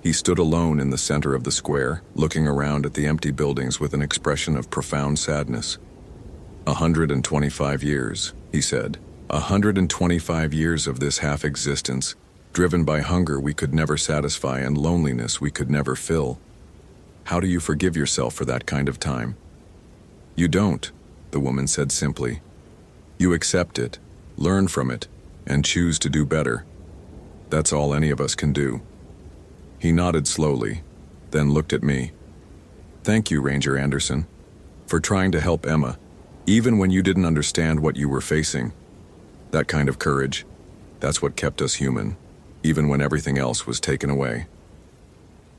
He stood alone in the center of the square, looking around at the empty buildings with an expression of profound sadness. 125 years, he said. 125 years of this half-existence, driven by hunger we could never satisfy and loneliness we could never fill. How do you forgive yourself for that kind of time? You don't, the woman said simply. You accept it, learn from it, and choose to do better. That's all any of us can do. He nodded slowly, then looked at me. Thank you, Ranger Anderson, for trying to help Emma, even when you didn't understand what you were facing. That kind of courage, that's what kept us human, even when everything else was taken away.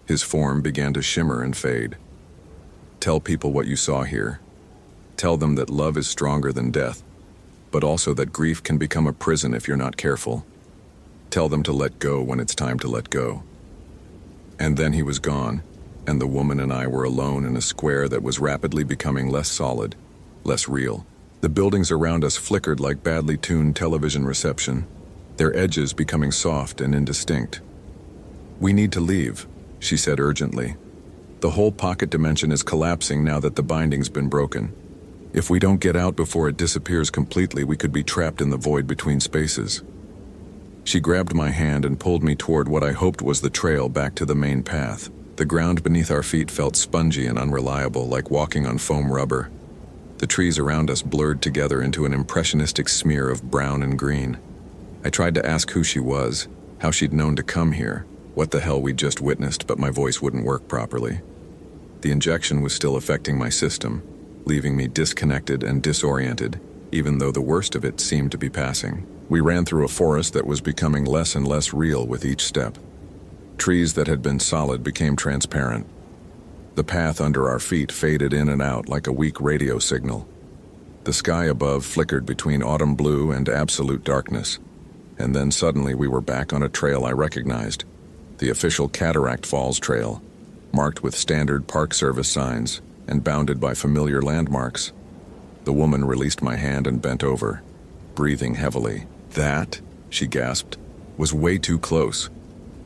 His form began to shimmer and fade. Tell people what you saw here. Tell them that love is stronger than death, but also that grief can become a prison if you're not careful. Tell them to let go when it's time to let go. And then he was gone, and the woman and I were alone in a square that was rapidly becoming less solid, less real. The buildings around us flickered like badly tuned television reception, their edges becoming soft and indistinct. We need to leave, she said urgently. The whole pocket dimension is collapsing now that the binding's been broken. If we don't get out before it disappears completely, we could be trapped in the void between spaces. She grabbed my hand and pulled me toward what I hoped was the trail back to the main path. The ground beneath our feet felt spongy and unreliable, like walking on foam rubber. The trees around us blurred together into an impressionistic smear of brown and green. I tried to ask who she was, how she'd known to come here, what the hell we'd just witnessed, but my voice wouldn't work properly. The injection was still affecting my system, leaving me disconnected and disoriented, even though the worst of it seemed to be passing. We ran through a forest that was becoming less and less real with each step. Trees that had been solid became transparent. The path under our feet faded in and out like a weak radio signal. The sky above flickered between autumn blue and absolute darkness. And then suddenly we were back on a trail I recognized, the official Cataract Falls Trail, marked with standard Park Service signs and bounded by familiar landmarks. The woman released my hand and bent over, breathing heavily. That, she gasped, was way too close.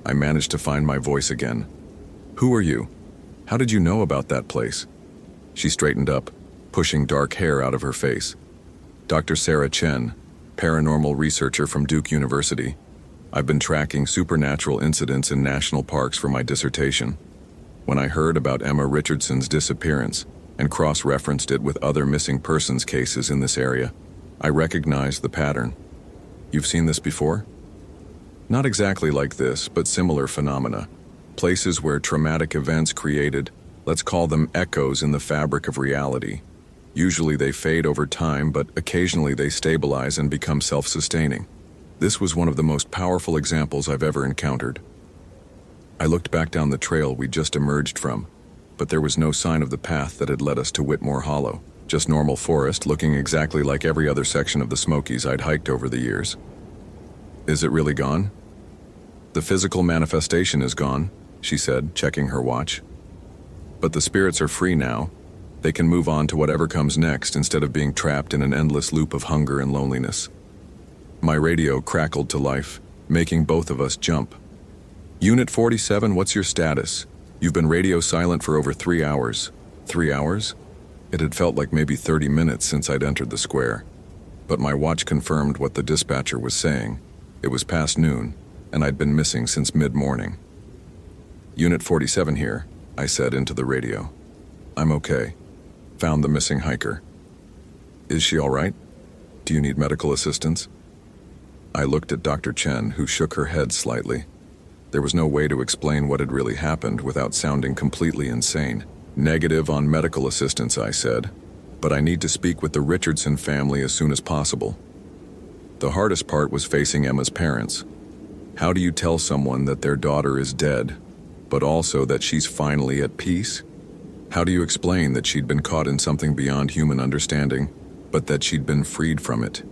I managed to find my voice again. Who are you? How did you know about that place? She straightened up, pushing dark hair out of her face. Dr. Sarah Chen, paranormal researcher from Duke University. I've been tracking supernatural incidents in national parks for my dissertation. When I heard about Emma Richardson's disappearance and cross-referenced it with other missing persons cases in this area, I recognized the pattern. You've seen this before? Not exactly like this, but similar phenomena. Places where traumatic events created, let's call them echoes in the fabric of reality. Usually they fade over time, but occasionally they stabilize and become self-sustaining. This was one of the most powerful examples I've ever encountered. I looked back down the trail we just emerged from, but there was no sign of the path that had led us to Whitmore Hollow, just normal forest looking exactly like every other section of the Smokies I'd hiked over the years. Is it really gone? The physical manifestation is gone, she said, checking her watch. But the spirits are free now. They can move on to whatever comes next instead of being trapped in an endless loop of hunger and loneliness. My radio crackled to life, making both of us jump. Unit 47, what's your status? You've been radio silent for over 3 hours. 3 hours? It had felt like maybe 30 minutes since I'd entered the square. But my watch confirmed what the dispatcher was saying. It was past noon, and I'd been missing since mid-morning. Unit 47 here, I said into the radio. I'm okay. Found the missing hiker. Is she all right? Do you need medical assistance? I looked at Dr. Chen, who shook her head slightly. There was no way to explain what had really happened without sounding completely insane. Negative on medical assistance, I said, but I need to speak with the Richardson family as soon as possible. The hardest part was facing Emma's parents. How do you tell someone that their daughter is dead, but also that she's finally at peace? How do you explain that she'd been caught in something beyond human understanding, but that she'd been freed from it?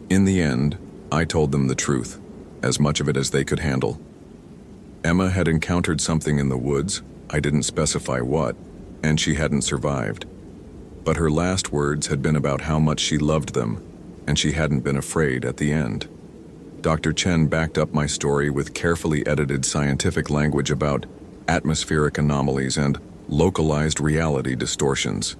In the end, I told them the truth, as much of it as they could handle. Emma had encountered something in the woods, I didn't specify what, and she hadn't survived. But her last words had been about how much she loved them, and she hadn't been afraid at the end. Dr. Chen backed up my story with carefully edited scientific language about atmospheric anomalies and localized reality distortions.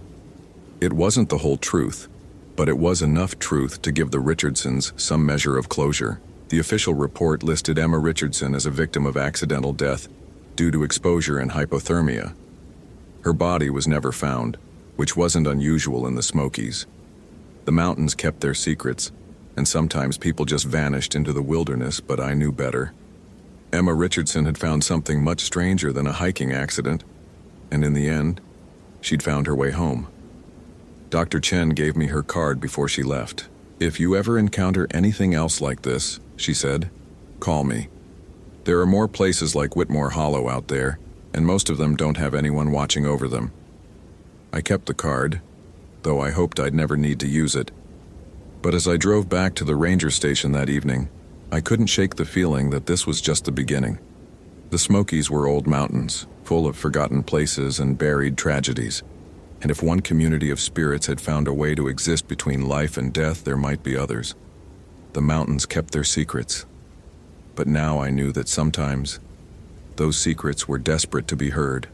It wasn't the whole truth, but it was enough truth to give the Richardsons some measure of closure. The official report listed Emma Richardson as a victim of accidental death due to exposure and hypothermia. Her body was never found, which wasn't unusual in the Smokies. The mountains kept their secrets, and sometimes people just vanished into the wilderness, but I knew better. Emma Richardson had found something much stranger than a hiking accident, and in the end, she'd found her way home. Dr. Chen gave me her card before she left. "If you ever encounter anything else like this," she said, "call me. There are more places like Whitmore Hollow out there, and most of them don't have anyone watching over them." I kept the card, though I hoped I'd never need to use it. But as I drove back to the ranger station that evening, I couldn't shake the feeling that this was just the beginning. The Smokies were old mountains, full of forgotten places and buried tragedies. And if one community of spirits had found a way to exist between life and death, there might be others. The mountains kept their secrets. But now I knew that sometimes those secrets were desperate to be heard.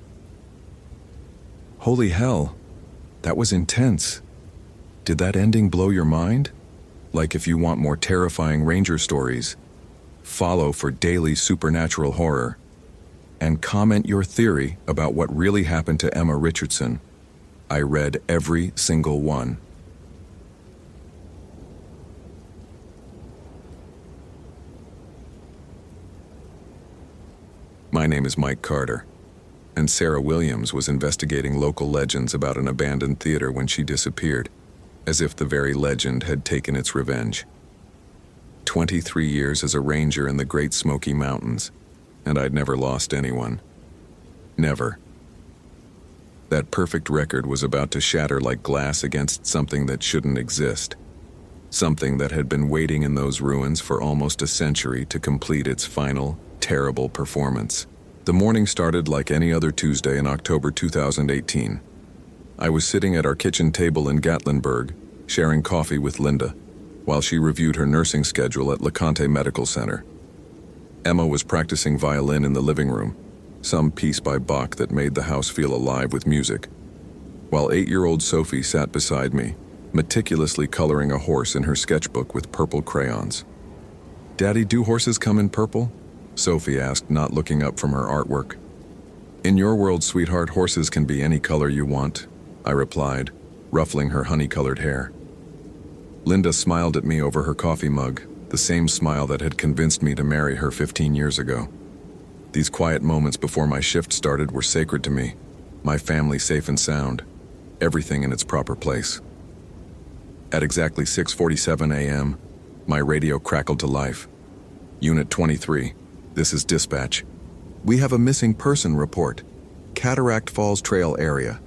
Holy hell, that was intense. Did that ending blow your mind? Like if you want more terrifying ranger stories, follow for daily supernatural horror. And comment your theory about what really happened to Emma Richardson. I read every single one. My name is Mike Carter, and Sarah Williams was investigating local legends about an abandoned theater when she disappeared, as if the very legend had taken its revenge. 23 years as a ranger in the Great Smoky Mountains, and I'd never lost anyone. Never. That perfect record was about to shatter like glass against something that shouldn't exist. Something that had been waiting in those ruins for almost a century to complete its final, terrible performance. The morning started like any other Tuesday in October 2018. I was sitting at our kitchen table in Gatlinburg, sharing coffee with Linda, while she reviewed her nursing schedule at LeConte Medical Center. Emma was practicing violin in the living room, some piece by Bach that made the house feel alive with music, while 8-year-old Sophie sat beside me, meticulously coloring a horse in her sketchbook with purple crayons. "Daddy, do horses come in purple?" Sophie asked, not looking up from her artwork. "In your world, sweetheart, horses can be any color you want," I replied, ruffling her honey-colored hair. Linda smiled at me over her coffee mug, the same smile that had convinced me to marry her 15 years ago. These quiet moments before my shift started were sacred to me, my family safe and sound, everything in its proper place. At exactly 6:47 a.m., my radio crackled to life. "Unit 23, this is dispatch. We have a missing person report. Cataract Falls Trail area.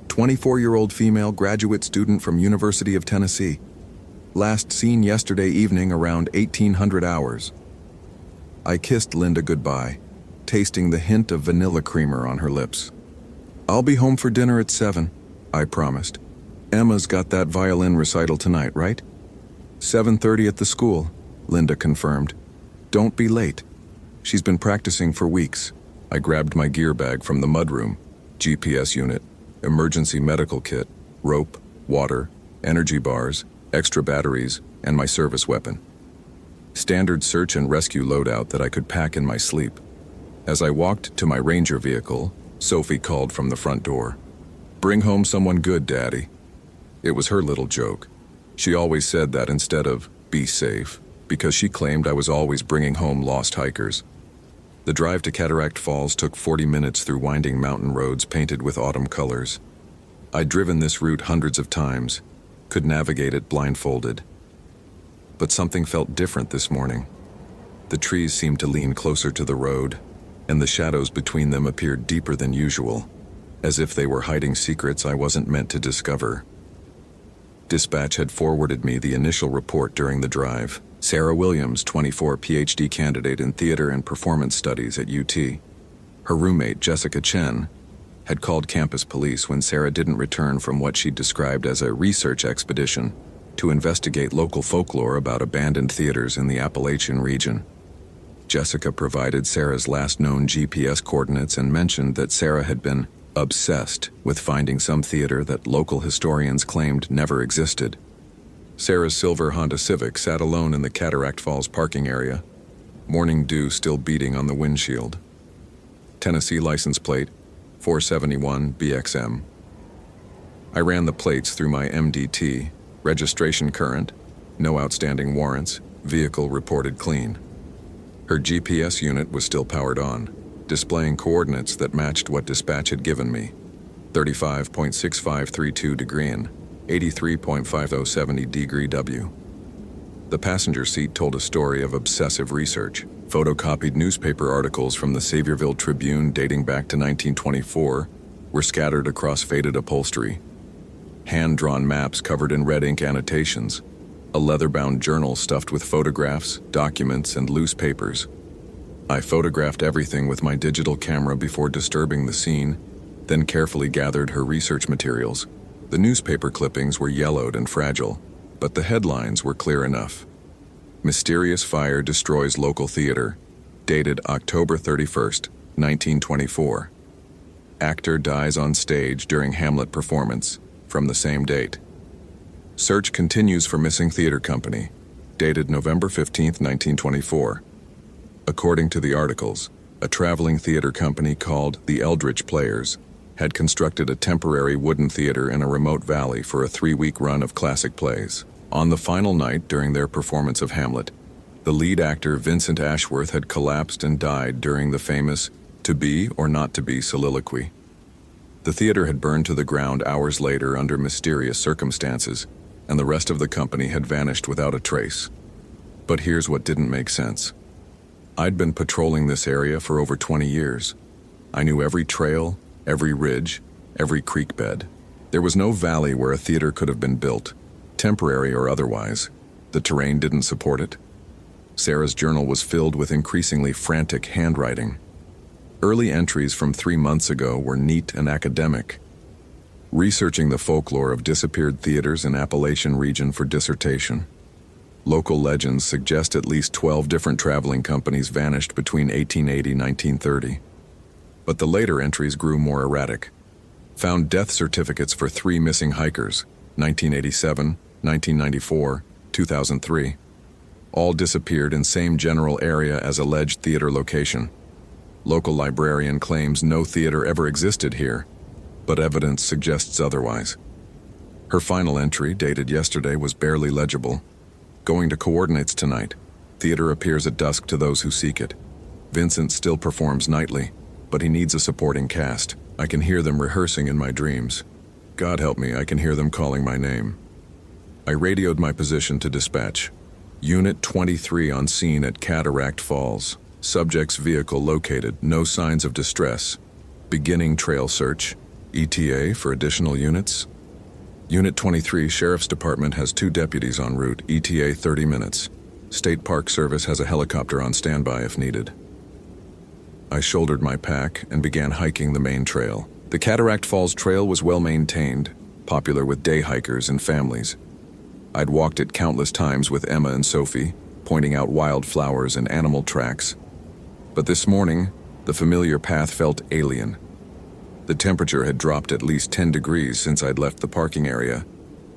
24-year-old female graduate student from University of Tennessee. Last seen yesterday evening around 1800 hours." I kissed Linda goodbye, tasting the hint of vanilla creamer on her lips. "I'll be home for dinner at 7, I promised. Emma's got that violin recital tonight, right?" 7:30 at the school, Linda confirmed. "Don't be late." She's been practicing for weeks. I grabbed my gear bag from the mudroom, GPS unit, emergency medical kit, rope, water, energy bars, extra batteries, and my service weapon. Standard search and rescue loadout that I could pack in my sleep. As I walked to my ranger vehicle, Sophie called from the front door. "Bring home someone good, Daddy." It was her little joke. She always said that instead of, "be safe," because she claimed I was always bringing home lost hikers. The drive to Cataract Falls took 40 minutes through winding mountain roads painted with autumn colors. I'd driven this route hundreds of times, could navigate it blindfolded. But something felt different this morning. The trees seemed to lean closer to the road, and the shadows between them appeared deeper than usual, as if they were hiding secrets I wasn't meant to discover. Dispatch had forwarded me the initial report during the drive, Sarah Williams, 24, PhD candidate in theater and performance studies at UT. Her roommate, Jessica Chen, had called campus police when Sarah didn't return from what she described as a research expedition to investigate local folklore about abandoned theaters in the Appalachian region. Jessica provided Sarah's last known GPS coordinates and mentioned that Sarah had been obsessed with finding some theater that local historians claimed never existed. Sarah's silver Honda Civic sat alone in the Cataract Falls parking area, morning dew still beating on the windshield. Tennessee license plate 471 BXM. I ran the plates through my MDT, registration current, no outstanding warrants, vehicle reported clean. Her GPS unit was still powered on, displaying coordinates that matched what dispatch had given me: 35.6532 degree N, 83.5070 degree W. The passenger seat told a story of obsessive research. Photocopied newspaper articles from the Saviorville Tribune dating back to 1924 were scattered across faded upholstery. Hand-drawn maps covered in red ink annotations, a leather-bound journal stuffed with photographs, documents, and loose papers. I photographed everything with my digital camera before disturbing the scene, then carefully gathered her research materials. The newspaper clippings were yellowed and fragile, but the headlines were clear enough. Mysterious fire destroys local theater, dated October 31st, 1924. Actor dies on stage during Hamlet performance, from the same date. Search continues for missing theater company, dated November 15th, 1924. According to the articles, a traveling theater company called the Eldritch Players had constructed a temporary wooden theater in a remote valley for a 3-week run of classic plays. On the final night during their performance of Hamlet, the lead actor Vincent Ashworth had collapsed and died during the famous "to be or not to be" soliloquy. The theater had burned to the ground hours later under mysterious circumstances, and the rest of the company had vanished without a trace. But here's what didn't make sense. I'd been patrolling this area for over 20 years. I knew every trail, every ridge, every creek bed. There was no valley where a theater could have been built, temporary or otherwise. The terrain didn't support it. Sarah's journal was filled with increasingly frantic handwriting. Early entries from 3 months ago were neat and academic. Researching the folklore of disappeared theaters in Appalachian region for dissertation. Local legends suggest at least 12 different traveling companies vanished between 1880 and 1930. But the later entries grew more erratic. Found death certificates for 3 missing hikers, 1987, 1994, 2003. All disappeared in same general area as alleged theater location. Local librarian claims no theater ever existed here, but evidence suggests otherwise. Her final entry, dated yesterday, was barely legible. Going to coordinates tonight. Theater appears at dusk to those who seek it. Vincent still performs nightly, but he needs a supporting cast. I can hear them rehearsing in my dreams. God help me, I can hear them calling my name. I radioed my position to dispatch. Unit 23 on scene at Cataract Falls. Subject's vehicle located, no signs of distress. Beginning trail search. ETA for additional units. Unit 23, Sheriff's Department has 2 deputies en route, ETA 30 minutes. State Park Service has a helicopter on standby if needed. I shouldered my pack and began hiking the main trail. The Cataract Falls Trail was well maintained, popular with day hikers and families. I'd walked it countless times with Emma and Sophie, pointing out wildflowers and animal tracks. But this morning, the familiar path felt alien. The temperature had dropped at least 10 degrees since I'd left the parking area,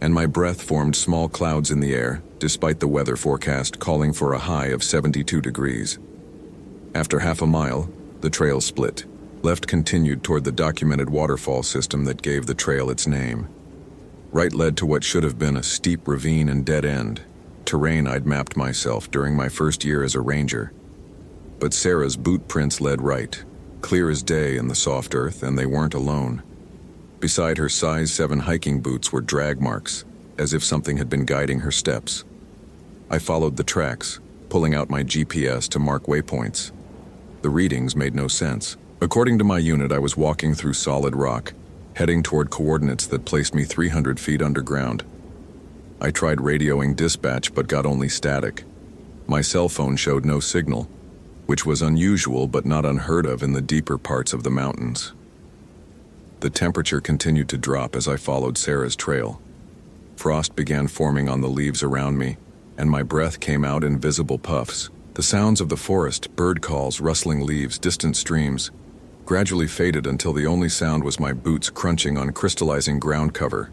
and my breath formed small clouds in the air, despite the weather forecast calling for a high of 72 degrees. After half a mile, the trail split. Left continued toward the documented waterfall system that gave the trail its name. Right led to what should have been a steep ravine and dead end, terrain I'd mapped myself during my first year as a ranger. But Sarah's boot prints led right, clear as day in the soft earth, and they weren't alone. Beside her size 7 hiking boots were drag marks, as if something had been guiding her steps. I followed the tracks, pulling out my GPS to mark waypoints. The readings made no sense. According to my unit, I was walking through solid rock, heading toward coordinates that placed me 300 feet underground. I tried radioing dispatch but got only static. My cell phone showed no signal, which was unusual but not unheard of in the deeper parts of the mountains. The temperature continued to drop as I followed Sarah's trail. Frost began forming on the leaves around me, and my breath came out in visible puffs. The sounds of the forest, bird calls, rustling leaves, distant streams, gradually faded until the only sound was my boots crunching on crystallizing ground cover.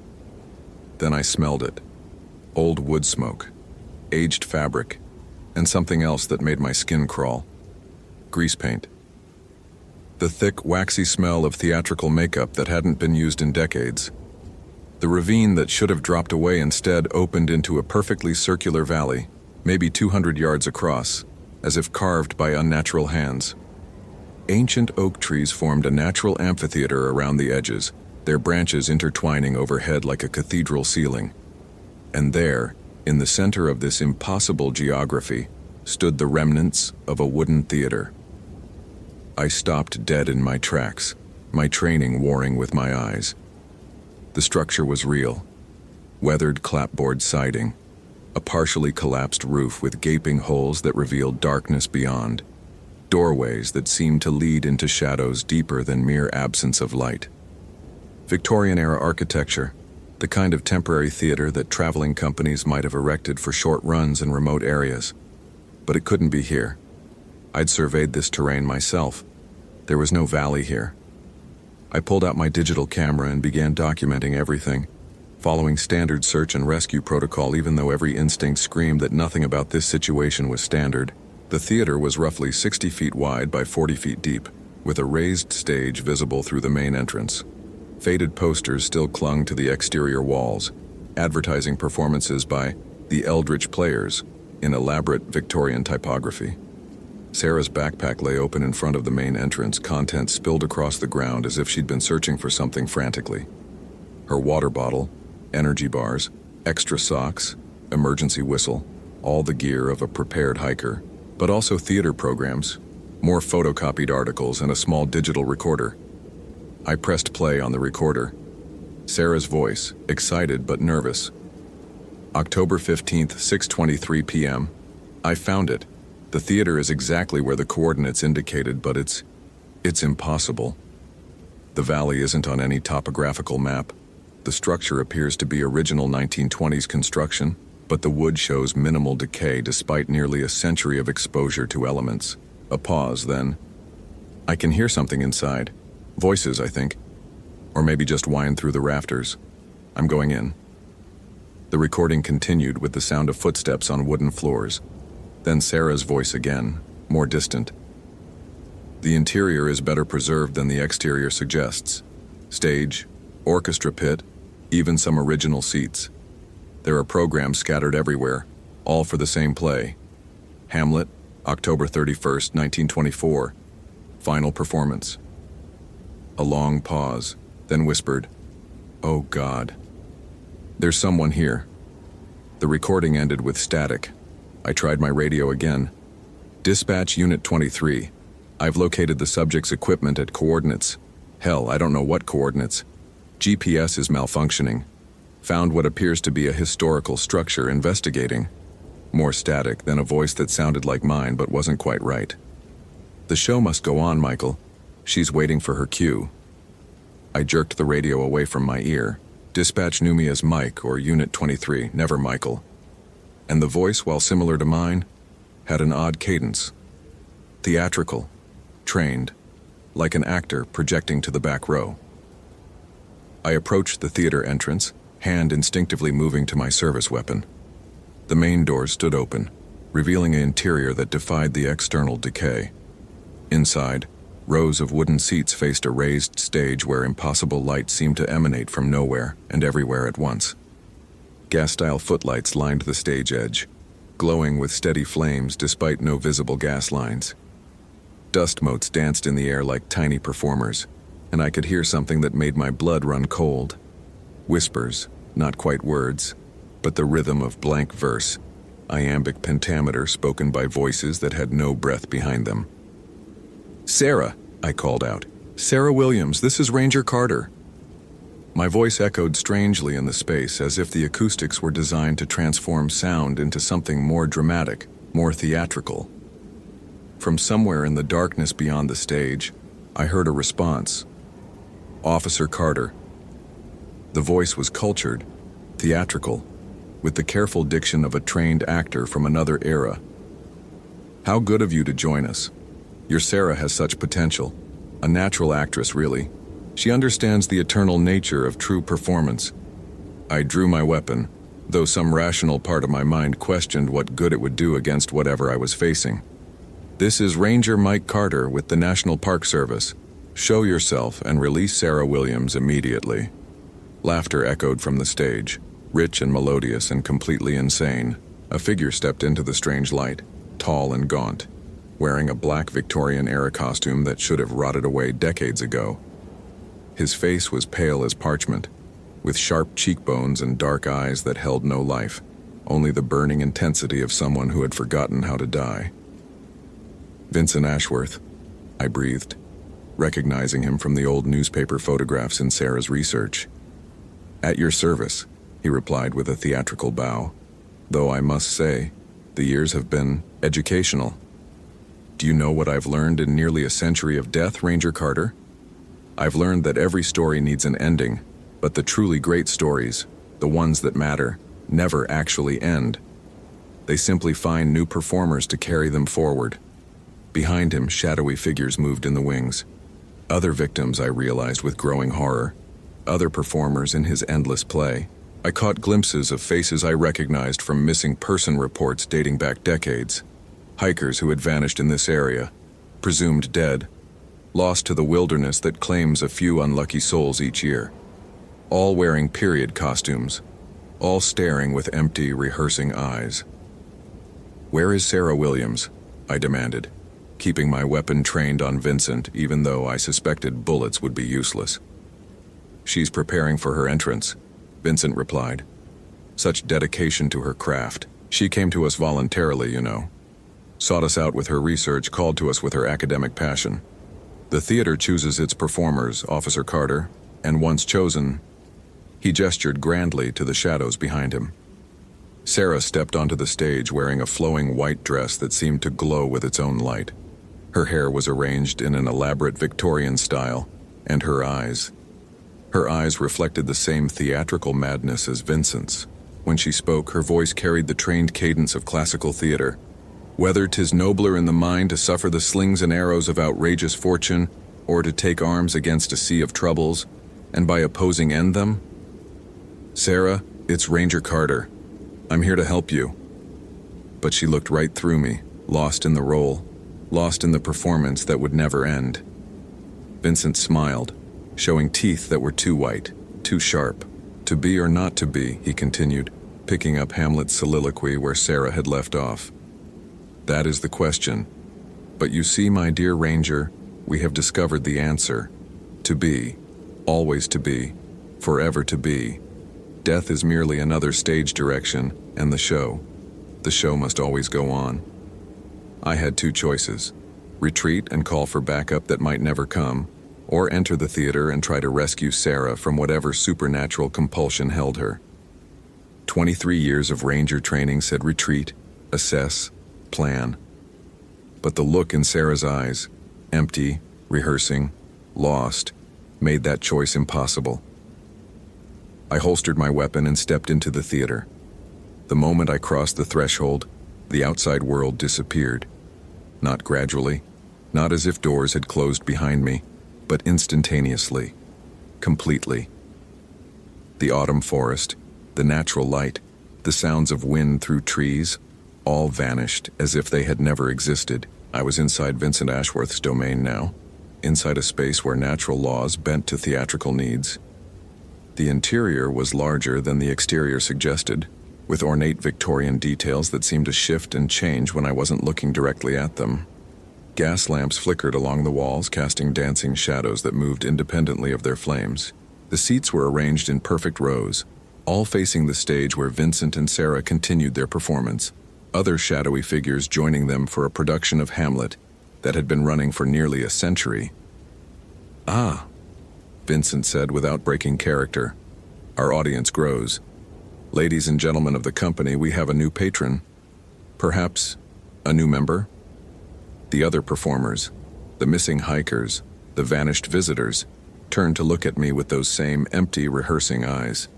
Then I smelled it. Old wood smoke, aged fabric, and something else that made my skin crawl. Grease paint. The thick, waxy smell of theatrical makeup that hadn't been used in decades. The ravine that should have dropped away instead opened into a perfectly circular valley, maybe 200 yards across, as if carved by unnatural hands. Ancient oak trees formed a natural amphitheater around the edges, their branches intertwining overhead like a cathedral ceiling. And there, in the center of this impossible geography, stood the remnants of a wooden theater. I stopped dead in my tracks, my training warring with my eyes. The structure was real. Weathered clapboard siding, a partially collapsed roof with gaping holes that revealed darkness beyond, doorways that seemed to lead into shadows deeper than mere absence of light. Victorian-era architecture, the kind of temporary theater that traveling companies might have erected for short runs in remote areas. But it couldn't be here. I'd surveyed this terrain myself. There was no valley here. I pulled out my digital camera and began documenting everything, following standard search and rescue protocol even though every instinct screamed that nothing about this situation was standard. The theater was roughly 60 feet wide by 40 feet deep, with a raised stage visible through the main entrance. Faded posters still clung to the exterior walls, advertising performances by the Eldritch Players in elaborate Victorian typography. Sarah's backpack lay open in front of the main entrance, contents spilled across the ground as if she'd been searching for something frantically. Her water bottle, energy bars, extra socks, emergency whistle, all the gear of a prepared hiker, but also theater programs, more photocopied articles, and a small digital recorder. I pressed play on the recorder. Sarah's voice, excited but nervous. October 15th, 6:23 p.m. I found it. The theater is exactly where the coordinates indicated, but it's impossible. The valley isn't on any topographical map. The structure appears to be original 1920s construction, but the wood shows minimal decay despite nearly a century of exposure to elements. A pause, then. I can hear something inside. Voices, I think. Or maybe just whine through the rafters. I'm going in. The recording continued with the sound of footsteps on wooden floors. Then Sarah's voice again, more distant. The interior is better preserved than the exterior suggests. Stage, orchestra pit, even some original seats. There are programs scattered everywhere, all for the same play. Hamlet, October 31st, 1924. Final performance. A long pause, then whispered, "Oh God. There's someone here." The recording ended with static. I tried my radio again. "Dispatch Unit 23. I've located the subject's equipment at coordinates. Hell, I don't know what coordinates. GPS is malfunctioning. Found what appears to be a historical structure, investigating." More static, then a voice that sounded like mine but wasn't quite right. "The show must go on, Michael. She's waiting for her cue." I jerked the radio away from my ear. Dispatch knew me as Mike or Unit 23, never Michael. And the voice, while similar to mine, had an odd cadence. Theatrical, trained, like an actor projecting to the back row. I approached the theater entrance, hand instinctively moving to my service weapon. The main doors stood open, revealing an interior that defied the external decay. Inside, rows of wooden seats faced a raised stage where impossible light seemed to emanate from nowhere and everywhere at once. Gas-style footlights lined the stage edge, glowing with steady flames despite no visible gas lines. Dust motes danced in the air like tiny performers, and I could hear something that made my blood run cold. Whispers, not quite words, but the rhythm of blank verse, iambic pentameter spoken by voices that had no breath behind them. "Sarah," I called out. "Sarah Williams, this is Ranger Carter." My voice echoed strangely in the space, as if the acoustics were designed to transform sound into something more dramatic, more theatrical. From somewhere in the darkness beyond the stage, I heard a response. Officer Carter. The voice was cultured, theatrical, with the careful diction of a trained actor from another era. How good of you to join us. Your Sarah has such potential. A natural actress, really. She understands the eternal nature of true performance. I drew my weapon, though some rational part of my mind questioned what good it would do against whatever I was facing. This is Ranger Mike Carter with the National Park Service. Show yourself and release Sarah Williams immediately. Laughter echoed from the stage, rich and melodious and completely insane. A figure stepped into the strange light, tall and gaunt, wearing a black Victorian-era costume that should have rotted away decades ago. His face was pale as parchment, with sharp cheekbones and dark eyes that held no life, only the burning intensity of someone who had forgotten how to die. Vincent Ashworth, I breathed, recognizing him from the old newspaper photographs in Sarah's research. At your service, he replied with a theatrical bow, though I must say, the years have been educational. Do you know what I've learned in nearly a century of death, Ranger Carter? I've learned that every story needs an ending, but the truly great stories, the ones that matter, never actually end. They simply find new performers to carry them forward. Behind him, shadowy figures moved in the wings. Other victims, I realized with growing horror. Other performers in his endless play. I caught glimpses of faces I recognized from missing person reports dating back decades. Hikers who had vanished in this area, presumed dead, lost to the wilderness that claims a few unlucky souls each year. All wearing period costumes, all staring with empty, rehearsing eyes. Where is Sarah Williams? I demanded, keeping my weapon trained on Vincent even though I suspected bullets would be useless. She's preparing for her entrance, Vincent replied. Such dedication to her craft. She came to us voluntarily, you know. Sought us out with her research, called to us with her academic passion. The theater chooses its performers, Officer Carter, and once chosen, he gestured grandly to the shadows behind him. Sarah stepped onto the stage wearing a flowing white dress that seemed to glow with its own light. Her hair was arranged in an elaborate Victorian style, and her eyes reflected the same theatrical madness as Vincent's. When she spoke, her voice carried the trained cadence of classical theater. Whether 'tis nobler in the mind to suffer the slings and arrows of outrageous fortune, or to take arms against a sea of troubles, and by opposing end them? Sarah, it's Ranger Carter. I'm here to help you. But she looked right through me, lost in the role, lost in the performance that would never end. Vincent smiled, showing teeth that were too white, too sharp. To be or not to be, he continued, picking up Hamlet's soliloquy where Sarah had left off. That is the question. But you see, my dear Ranger, we have discovered the answer. To be, always to be, forever to be. Death is merely another stage direction, and the show must always go on. I had two choices: retreat and call for backup that might never come, or enter the theater and try to rescue Sarah from whatever supernatural compulsion held her. 23 years of Ranger training said retreat, assess, plan. But the look in Sarah's eyes, empty, rehearsing, lost, made that choice impossible. I holstered my weapon and stepped into the theater. The moment I crossed the threshold, the outside world disappeared. Not gradually, not as if doors had closed behind me, but instantaneously, completely. The autumn forest, the natural light, the sounds of wind through trees, all vanished as if they had never existed. I was inside Vincent Ashworth's domain now, inside a space where natural laws bent to theatrical needs. The interior was larger than the exterior suggested, with ornate Victorian details that seemed to shift and change when I wasn't looking directly at them. Gas lamps flickered along the walls, casting dancing shadows that moved independently of their flames. The seats were arranged in perfect rows, all facing the stage where Vincent and Sarah continued their performance, other shadowy figures joining them for a production of Hamlet that had been running for nearly a century. Ah, Vincent said without breaking character. Our audience grows. Ladies and gentlemen of the company, we have a new patron. Perhaps A new member? The other performers, the missing hikers, the vanished visitors, turned to look at me with those same empty, rehearsing eyes.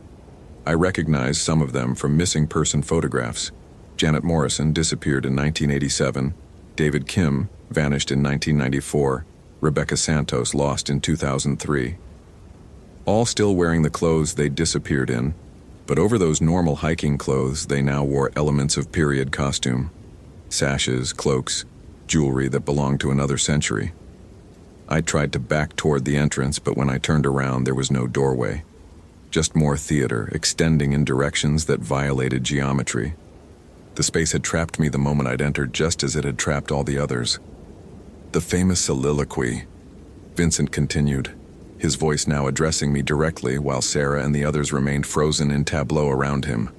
I recognized some of them from missing person photographs. Janet Morrison disappeared in 1987, David Kim vanished in 1994, Rebecca Santos lost in 2003. All still wearing the clothes they disappeared in, but over those normal hiking clothes they now wore elements of period costume. Sashes, cloaks, jewelry that belonged to another century. I tried to back toward the entrance, but when I turned around there was no doorway. Just more theater, extending in directions that violated geometry. The space had trapped me the moment I'd entered, just as it had trapped all the others. The famous soliloquy, Vincent continued, his voice now addressing me directly while Sarah and the others remained frozen in tableau around him.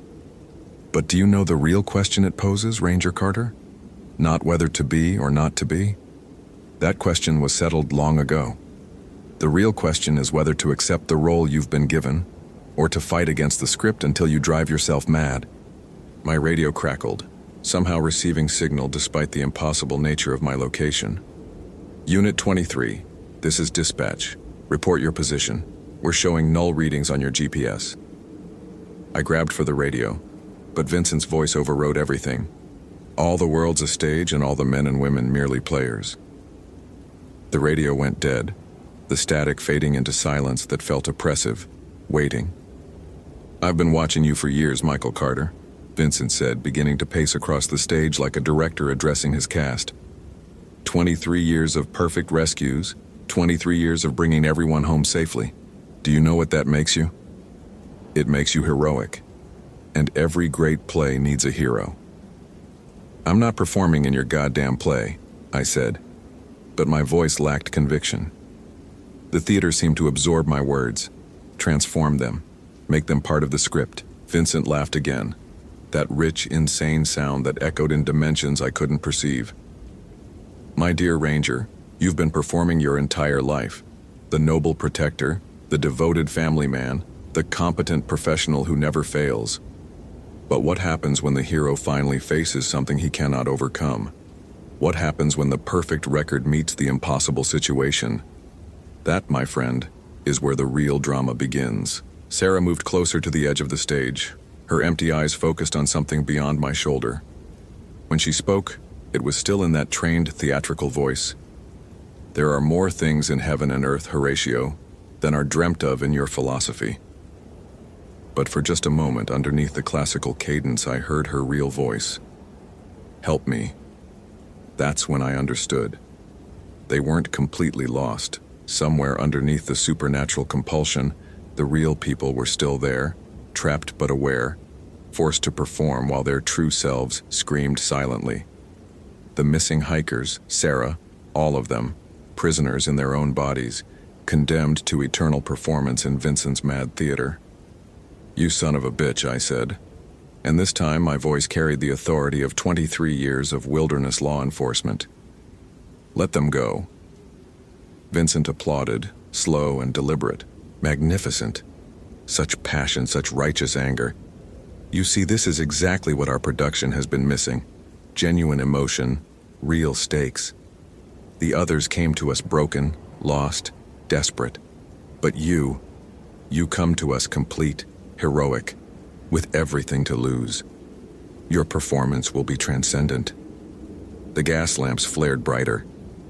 But do you know the real question it poses, Ranger Carter? Not whether to be or not to be. That question was settled long ago. The real question is whether to accept the role you've been given, or to fight against the script until you drive yourself mad. My radio crackled, somehow receiving signal despite the impossible nature of my location. Unit 23, this is dispatch. Report your position. We're showing null readings on your GPS. I grabbed for the radio, but Vincent's voice overrode everything. All the world's a stage and all the men and women merely players. The radio went dead, the static fading into silence that felt oppressive, waiting. I've been watching you for years, Michael Carter, Vincent said, beginning to pace across the stage like a director addressing his cast. 23 years of perfect rescues, 23 years of bringing everyone home safely. Do you know what that makes you? It makes you heroic. And every great play needs a hero. I'm not performing in your goddamn play, I said, but my voice lacked conviction. The theater seemed to absorb my words, transform them, make them part of the script. Vincent laughed again, that rich, insane sound that echoed in dimensions I couldn't perceive. My dear Ranger, you've been performing your entire life. The noble protector, the devoted family man, the competent professional who never fails. But what happens when the hero finally faces something he cannot overcome? What happens when the perfect record meets the impossible situation? That, my friend, is where the real drama begins. Sarah moved closer to the edge of the stage, her empty eyes focused on something beyond my shoulder. When she spoke, it was still in that trained theatrical voice. There are more things in heaven and earth, Horatio, than are dreamt of in your philosophy. But for just a moment, underneath the classical cadence, I heard her real voice. Help me. That's when I understood. They weren't completely lost. Somewhere underneath the supernatural compulsion, the real people were still there, trapped but aware, forced to perform while their true selves screamed silently. The missing hikers, Sarah, all of them, prisoners in their own bodies, condemned to eternal performance in Vincent's mad theater. You son of a bitch, I said, and this time my voice carried the authority of 23 years of wilderness law enforcement. Let them go. Vincent applauded, slow and deliberate, magnificent. Such passion, such righteous anger. You see, this is exactly what our production has been missing. Genuine emotion, real stakes. The others came to us broken, lost, desperate. But you come to us complete, heroic, with everything to lose. Your performance will be transcendent. The gas lamps flared brighter,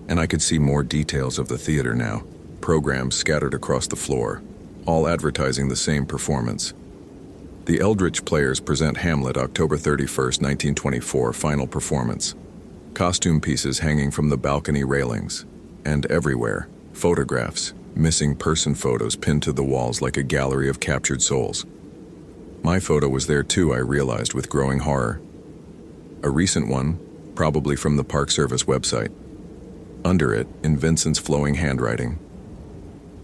and I could see more details of the theater now, programs scattered across the floor, all advertising the same performance. The Eldritch Players present Hamlet, October 31st, 1924, final performance. Costume pieces hanging from the balcony railings, and everywhere, photographs, missing person photos pinned to the walls like a gallery of captured souls. My photo was there too, I realized with growing horror. A recent one, probably from the Park Service website. Under it, in Vincent's flowing handwriting,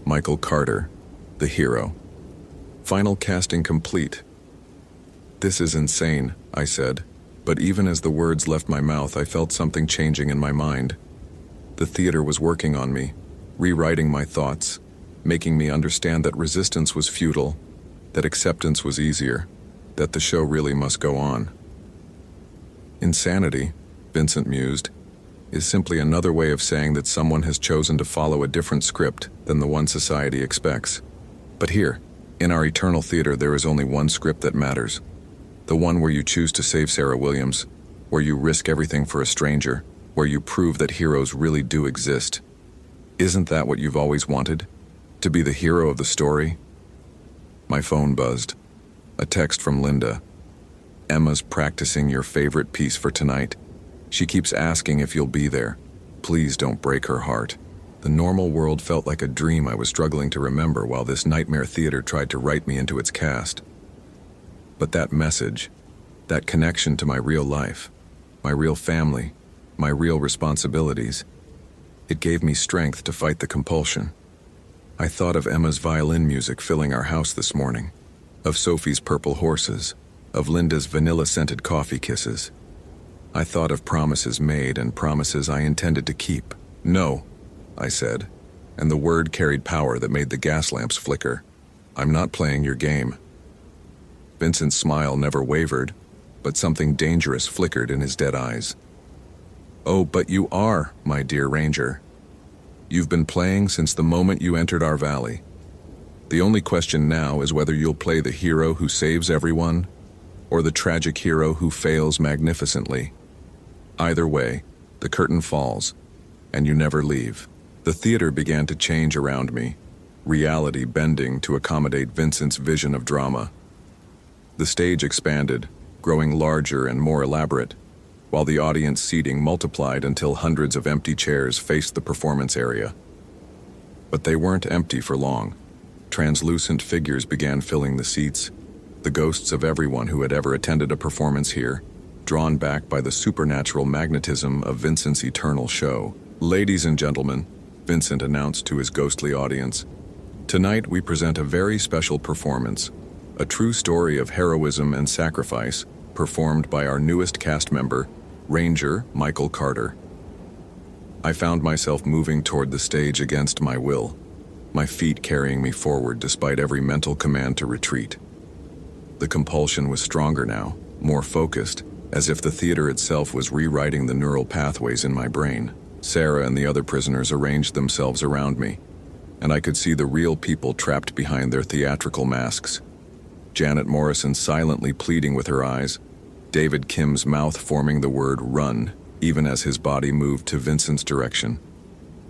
Michael Carter, the hero. Final casting complete. This is insane, I said, but even as the words left my mouth, I felt something changing in my mind. The theater was working on me, rewriting my thoughts, making me understand that resistance was futile, that acceptance was easier, that the show really must go on. Insanity, Vincent mused, is simply another way of saying that someone has chosen to follow a different script than the one society expects. But here, in our eternal theater, there is only one script that matters. The one where you choose to save Sarah Williams, where you risk everything for a stranger, where you prove that heroes really do exist. Isn't that what you've always wanted? To be the hero of the story? My phone buzzed. A text from Linda. Emma's practicing your favorite piece for tonight. She keeps asking if you'll be there. Please don't break her heart. The normal world felt like a dream I was struggling to remember while this nightmare theater tried to write me into its cast. But that message, that connection to my real life, my real family, my real responsibilities, it gave me strength to fight the compulsion. I thought of Emma's violin music filling our house this morning, of Sophie's purple horses, of Linda's vanilla-scented coffee kisses. I thought of promises made and promises I intended to keep. No, I said, and the word carried power that made the gas lamps flicker. I'm not playing your game. Vincent's smile never wavered, but something dangerous flickered in his dead eyes. Oh, but you are, my dear Ranger. You've been playing since the moment you entered our valley. The only question now is whether you'll play the hero who saves everyone, or the tragic hero who fails magnificently. Either way, the curtain falls, and you never leave. The theater began to change around me, reality bending to accommodate Vincent's vision of drama. The stage expanded, growing larger and more elaborate, while the audience seating multiplied until hundreds of empty chairs faced the performance area. But they weren't empty for long. Translucent figures began filling the seats, the ghosts of everyone who had ever attended a performance here, drawn back by the supernatural magnetism of Vincent's eternal show. Ladies and gentlemen, Vincent announced to his ghostly audience, tonight we present a very special performance, a true story of heroism and sacrifice, performed by our newest cast member, Ranger Michael Carter. I found myself moving toward the stage against my will, my feet carrying me forward despite every mental command to retreat. The compulsion was stronger now, more focused, as if the theater itself was rewriting the neural pathways in my brain. Sarah and the other prisoners arranged themselves around me, and I could see the real people trapped behind their theatrical masks. Janet Morrison silently pleading with her eyes, David Kim's mouth forming the word run, even as his body moved to Vincent's direction.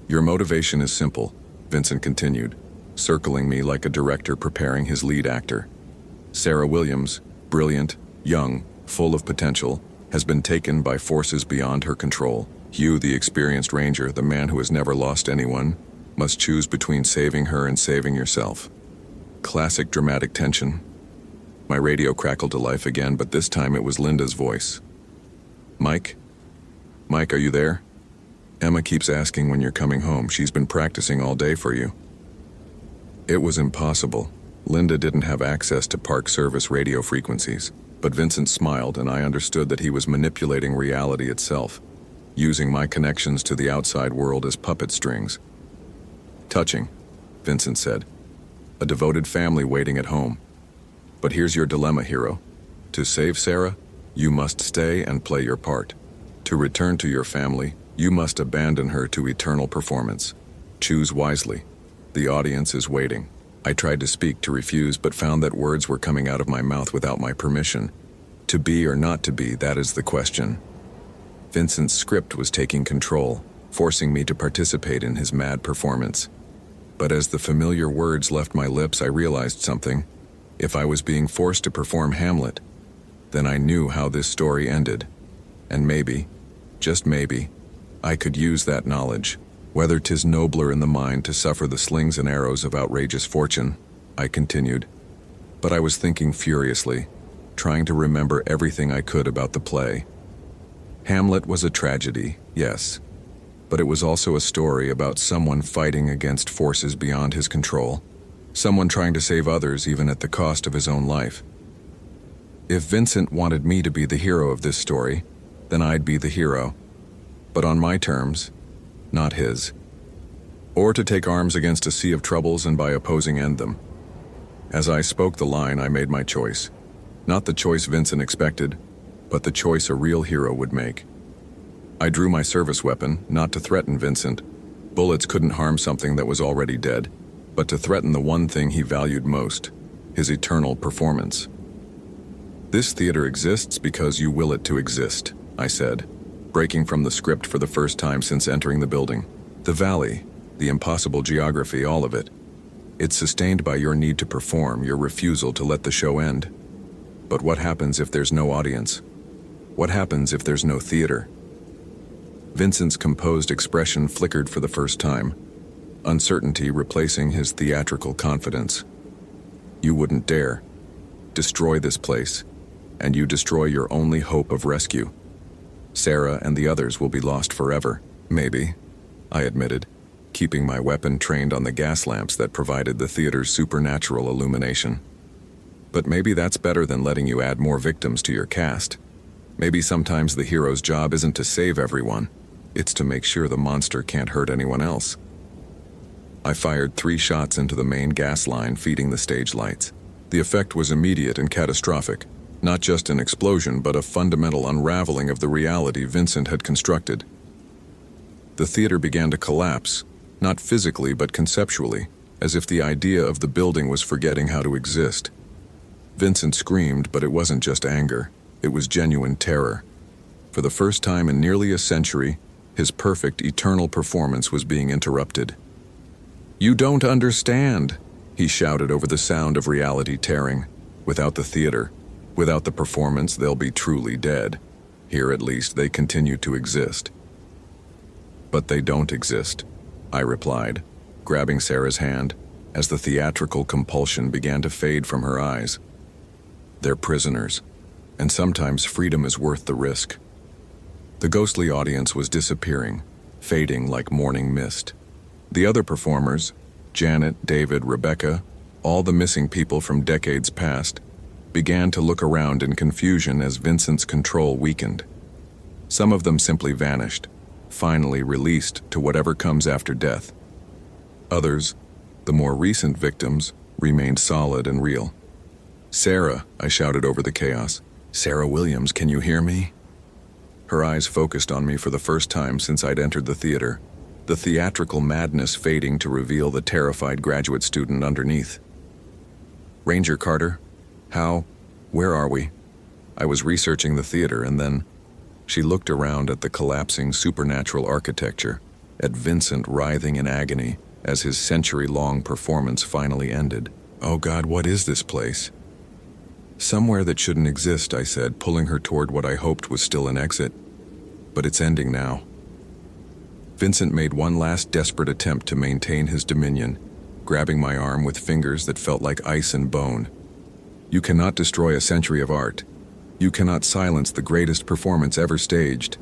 Your motivation is simple, Vincent continued, circling me like a director preparing his lead actor. Sarah Williams, brilliant, young, full of potential, has been taken by forces beyond her control. You, the experienced ranger, the man who has never lost anyone, must choose between saving her and saving yourself. Classic dramatic tension. My radio crackled to life again, but this time it was Linda's voice. Mike? Mike, are you there? Emma keeps asking when you're coming home. She's been practicing all day for you. It was impossible. Linda didn't have access to Park Service radio frequencies, but Vincent smiled and I understood that he was manipulating reality itself, using my connections to the outside world as puppet strings. Touching, Vincent said. A devoted family waiting at home. But here's your dilemma, hero. To save Sarah, you must stay and play your part. To return to your family, you must abandon her to eternal performance. Choose wisely. The audience is waiting. I tried to speak, to refuse, but found that words were coming out of my mouth without my permission. To be or not to be, that is the question. Vincent's script was taking control, forcing me to participate in his mad performance. But as the familiar words left my lips, I realized something. If I was being forced to perform Hamlet, then I knew how this story ended. And maybe, just maybe, I could use that knowledge. Whether 'tis nobler in the mind to suffer the slings and arrows of outrageous fortune, I continued. But I was thinking furiously, trying to remember everything I could about the play. Hamlet was a tragedy, yes, but it was also a story about someone fighting against forces beyond his control, someone trying to save others even at the cost of his own life. If Vincent wanted me to be the hero of this story, then I'd be the hero, but on my terms, not his. Or to take arms against a sea of troubles and by opposing end them. As I spoke the line, I made my choice. Not the choice Vincent expected, but the choice a real hero would make. I drew my service weapon, not to threaten Vincent. Bullets couldn't harm something that was already dead, but to threaten the one thing he valued most, his eternal performance. This theater exists because you will it to exist, I said, breaking from the script for the first time since entering the building. The valley, the impossible geography, all of it. It's sustained by your need to perform, your refusal to let the show end. But what happens if there's no audience? What happens if there's no theater? Vincent's composed expression flickered for the first time, uncertainty replacing his theatrical confidence. You wouldn't dare. Destroy this place, and you destroy your only hope of rescue. Sarah and the others will be lost forever. Maybe, I admitted, keeping my weapon trained on the gas lamps that provided the theater's supernatural illumination. But maybe that's better than letting you add more victims to your cast. Maybe sometimes the hero's job isn't to save everyone, it's to make sure the monster can't hurt anyone else. I fired 3 shots into the main gas line feeding the stage lights. The effect was immediate and catastrophic, not just an explosion but a fundamental unraveling of the reality Vincent had constructed. The theater began to collapse, not physically but conceptually, as if the idea of the building was forgetting how to exist. Vincent screamed, but it wasn't just anger, it was genuine terror. For the first time in nearly a century, his perfect, eternal performance was being interrupted. "You don't understand," he shouted over the sound of reality tearing. Without the theater, without the performance, they'll be truly dead. Here at least they continue to exist. But they don't exist, I replied, grabbing Sarah's hand, as the theatrical compulsion began to fade from her eyes. They're prisoners, and sometimes freedom is worth the risk. The ghostly audience was disappearing, fading like morning mist. The other performers, Janet, David, Rebecca, all the missing people from decades past, began to look around in confusion as Vincent's control weakened. Some of them simply vanished, finally released to whatever comes after death. Others, the more recent victims, remained solid and real. "Sarah," I shouted over the chaos. "Sarah Williams, can you hear me?" Her eyes focused on me for the first time since I'd entered the theater, the theatrical madness fading to reveal the terrified graduate student underneath. "Ranger Carter, where are we?" I was researching the theater, and then she looked around at the collapsing supernatural architecture, at Vincent writhing in agony as his century-long performance finally ended. "Oh God, what is this place?" "Somewhere that shouldn't exist," I said, pulling her toward what I hoped was still an exit. "But it's ending now." Vincent made one last desperate attempt to maintain his dominion, grabbing my arm with fingers that felt like ice and bone. "You cannot destroy a century of art. You cannot silence the greatest performance ever staged."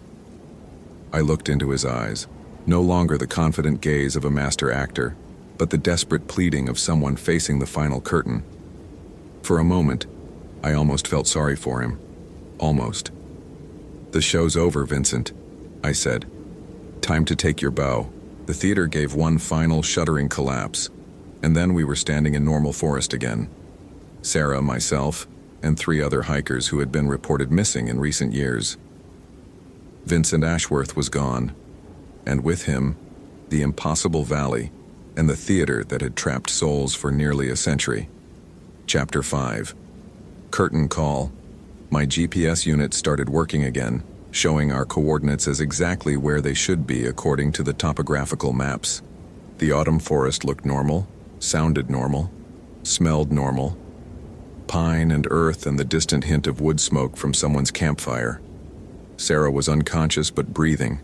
I looked into his eyes, no longer the confident gaze of a master actor, but the desperate pleading of someone facing the final curtain. For a moment, I almost felt sorry for him. Almost. "The show's over, Vincent," I said. "Time to take your bow." The theater gave one final shuddering collapse, and then we were standing in normal forest again. Sarah, myself, and 3 other hikers who had been reported missing in recent years. Vincent Ashworth was gone, and with him, the impossible valley and the theater that had trapped souls for nearly a century. Chapter 5. Curtain call. My GPS unit started working again, showing our coordinates as exactly where they should be according to the topographical maps. The autumn forest looked normal, sounded normal, smelled normal. Pine and earth and the distant hint of wood smoke from someone's campfire. Sarah was unconscious but breathing,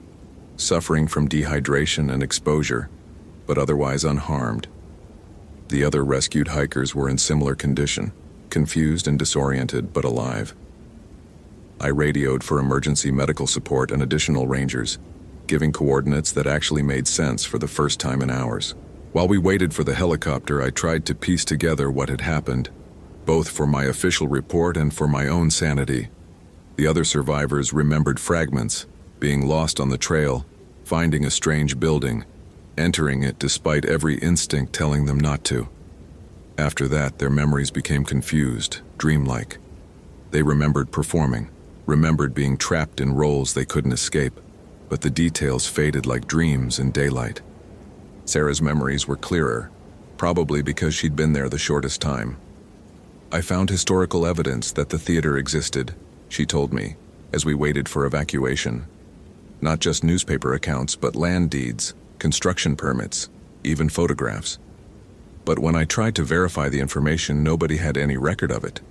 suffering from dehydration and exposure, but otherwise unharmed. The other rescued hikers were in similar condition, confused and disoriented but alive. I radioed for emergency medical support and additional rangers, giving coordinates that actually made sense for the first time in hours. While we waited for the helicopter, I tried to piece together what had happened, both for my official report and for my own sanity. The other survivors remembered fragments, being lost on the trail, finding a strange building, entering it despite every instinct telling them not to. After that, their memories became confused, dreamlike. They remembered performing, remembered being trapped in roles they couldn't escape, but the details faded like dreams in daylight. Sarah's memories were clearer, probably because she'd been there the shortest time. I found historical evidence that the theater existed, she told me, as we waited for evacuation. Not just newspaper accounts, but land deeds, construction permits, even photographs. But when I tried to verify the information, nobody had any record of it.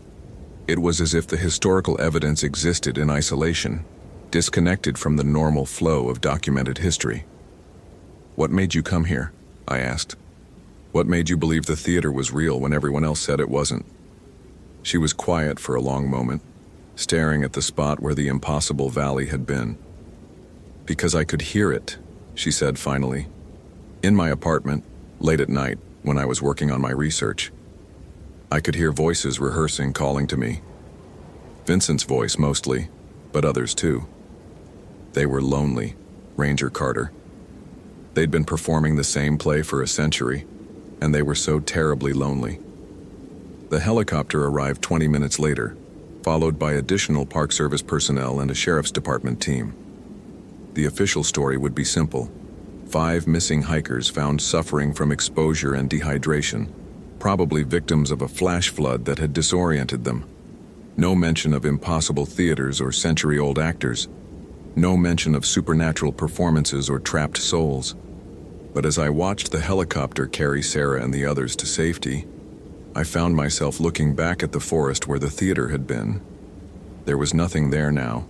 It was as if the historical evidence existed in isolation, disconnected from the normal flow of documented history. "What made you come here?" I asked. "What made you believe the theater was real when everyone else said it wasn't?" She was quiet for a long moment, staring at the spot where the impossible valley had been. "Because I could hear it," she said finally. "In my apartment, late at night, when I was working on my research. I could hear voices rehearsing, calling to me. Vincent's voice mostly, but others too. They were lonely, Ranger Carter. They'd been performing the same play for a century, and they were so terribly lonely." The helicopter arrived 20 minutes later, followed by additional Park Service personnel and a sheriff's department team. The official story would be simple. 5 missing hikers found suffering from exposure and dehydration, probably victims of a flash flood that had disoriented them. No mention of impossible theaters or century-old actors. No mention of supernatural performances or trapped souls. But as I watched the helicopter carry Sarah and the others to safety, I found myself looking back at the forest where the theater had been. There was nothing there now,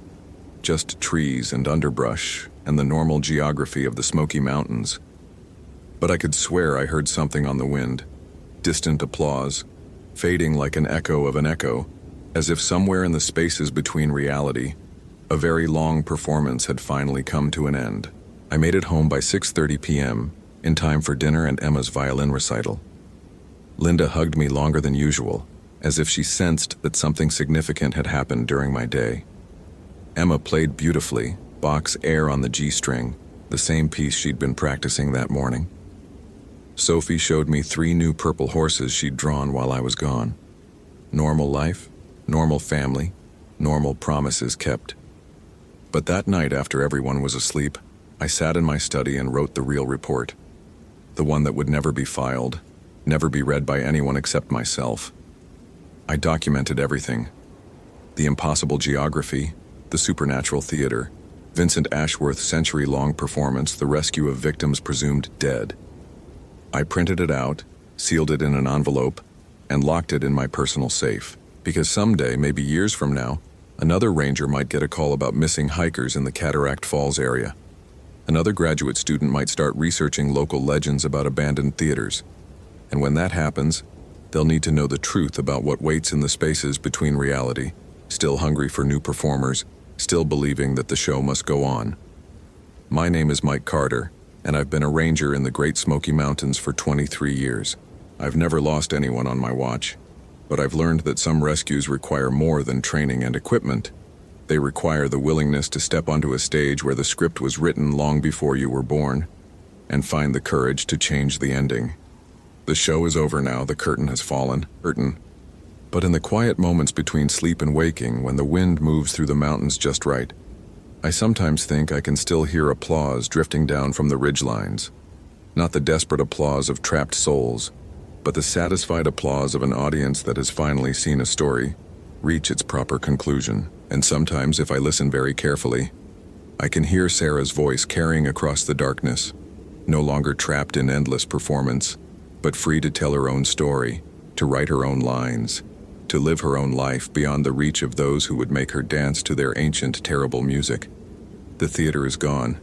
just trees and underbrush and the normal geography of the Smoky Mountains. But I could swear I heard something on the wind, distant applause, fading like an echo of an echo, as if somewhere in the spaces between reality, a very long performance had finally come to an end. I made it home by 6:30 p.m., in time for dinner and Emma's violin recital. Linda hugged me longer than usual, as if she sensed that something significant had happened during my day. Emma played beautifully, Bach's Air on the G-string, the same piece she'd been practicing that morning. Sophie showed me 3 new purple horses she'd drawn while I was gone. Normal life, normal family, normal promises kept. But that night, after everyone was asleep, I sat in my study and wrote the real report. The one that would never be filed, never be read by anyone except myself. I documented everything. The impossible geography, the supernatural theater, Vincent Ashworth's century-long performance, the rescue of victims presumed dead. I printed it out, sealed it in an envelope, and locked it in my personal safe, because someday, maybe years from now, another ranger might get a call about missing hikers in the Cataract Falls area. Another graduate student might start researching local legends about abandoned theaters. And when that happens, they'll need to know the truth about what waits in the spaces between reality, still hungry for new performers, still believing that the show must go on. My name is Mike Carter, and I've been a ranger in the Great Smoky Mountains for 23 years. I've never lost anyone on my watch, but I've learned that some rescues require more than training and equipment. They require the willingness to step onto a stage where the script was written long before you were born, and find the courage to change the ending. The show is over now, the curtain has fallen. But in the quiet moments between sleep and waking, when the wind moves through the mountains just right, I sometimes think I can still hear applause drifting down from the ridgelines. Not the desperate applause of trapped souls, but the satisfied applause of an audience that has finally seen a story reach its proper conclusion. And sometimes, if I listen very carefully, I can hear Sarah's voice carrying across the darkness, no longer trapped in endless performance, but free to tell her own story, to write her own lines, to live her own life beyond the reach of those who would make her dance to their ancient, terrible music. The theater is gone.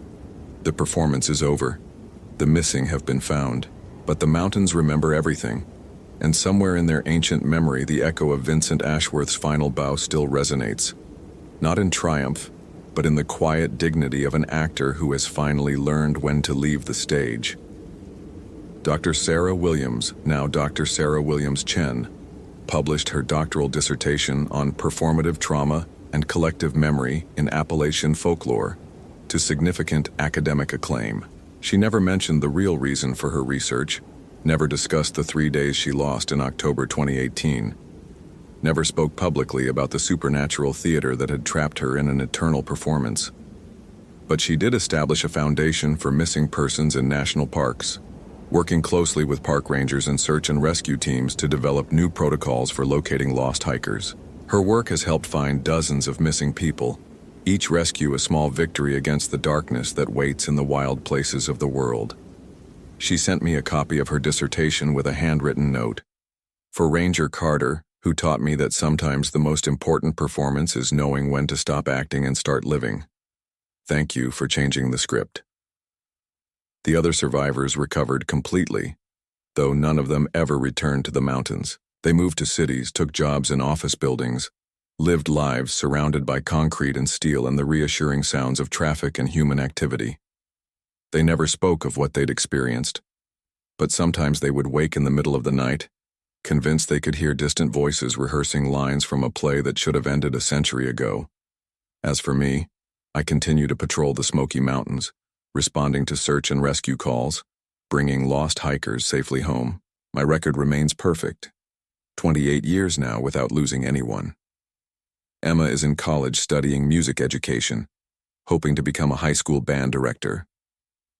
The performance is over. The missing have been found. But the mountains remember everything. And somewhere in their ancient memory, the echo of Vincent Ashworth's final bow still resonates. Not in triumph, but in the quiet dignity of an actor who has finally learned when to leave the stage. Dr. Sarah Williams, now Dr. Sarah Williams Chen, published her doctoral dissertation on performative trauma and collective memory in Appalachian folklore to significant academic acclaim. She never mentioned the real reason for her research, never discussed the 3 days she lost in October 2018, never spoke publicly about the supernatural theater that had trapped her in an eternal performance. But she did establish a foundation for missing persons in national parks, working closely with park rangers and search and rescue teams to develop new protocols for locating lost hikers. Her work has helped find dozens of missing people, each rescue a small victory against the darkness that waits in the wild places of the world. She sent me a copy of her dissertation with a handwritten note. For Ranger Carter, who taught me that sometimes the most important performance is knowing when to stop acting and start living. Thank you for changing the script. The other survivors recovered completely, though none of them ever returned to the mountains. They moved to cities, took jobs in office buildings, lived lives surrounded by concrete and steel and the reassuring sounds of traffic and human activity. They never spoke of what they'd experienced, but sometimes they would wake in the middle of the night, convinced they could hear distant voices rehearsing lines from a play that should have ended a century ago. As for me, I continue to patrol the Smoky Mountains, responding to search and rescue calls, bringing lost hikers safely home. My record remains perfect. 28 years now without losing anyone. Emma is in college studying music education, hoping to become a high school band director.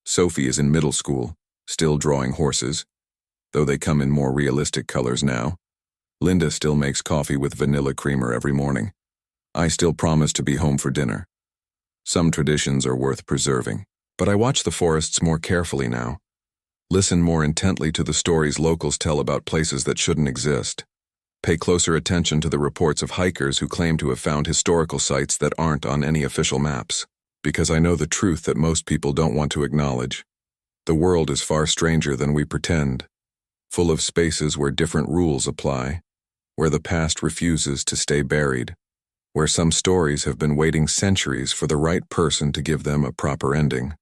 Sophie is in middle school, still drawing horses, though they come in more realistic colors now. Linda still makes coffee with vanilla creamer every morning. I still promise to be home for dinner. Some traditions are worth preserving, but I watch the forests more carefully now. Listen more intently to the stories locals tell about places that shouldn't exist. Pay closer attention to the reports of hikers who claim to have found historical sites that aren't on any official maps, because I know the truth that most people don't want to acknowledge. The world is far stranger than we pretend, full of spaces where different rules apply, where the past refuses to stay buried, where some stories have been waiting centuries for the right person to give them a proper ending.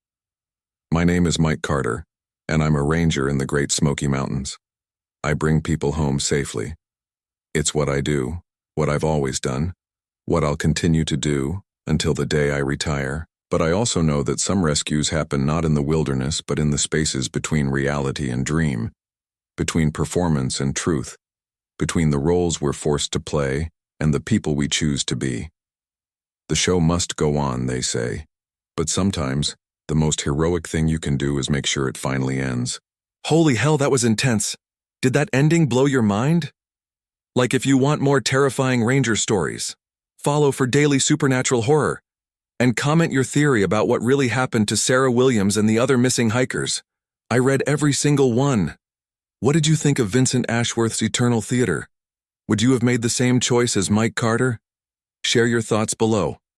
My name is Mike Carter, and I'm a ranger in the Great Smoky Mountains. I bring people home safely. It's what I do, what I've always done, what I'll continue to do until the day I retire. But I also know that some rescues happen not in the wilderness but in the spaces between reality and dream, between performance and truth, between the roles we're forced to play and the people we choose to be. The show must go on, they say, but sometimes the most heroic thing you can do is make sure it finally ends. Holy hell, that was intense. Did that ending blow your mind? Like, if you want more terrifying ranger stories, follow for daily supernatural horror, and comment your theory about what really happened to Sarah Williams and the other missing hikers. I read every single one. What did you think of Vincent Ashworth's Eternal Theater? Would you have made the same choice as Mike Carter? Share your thoughts below.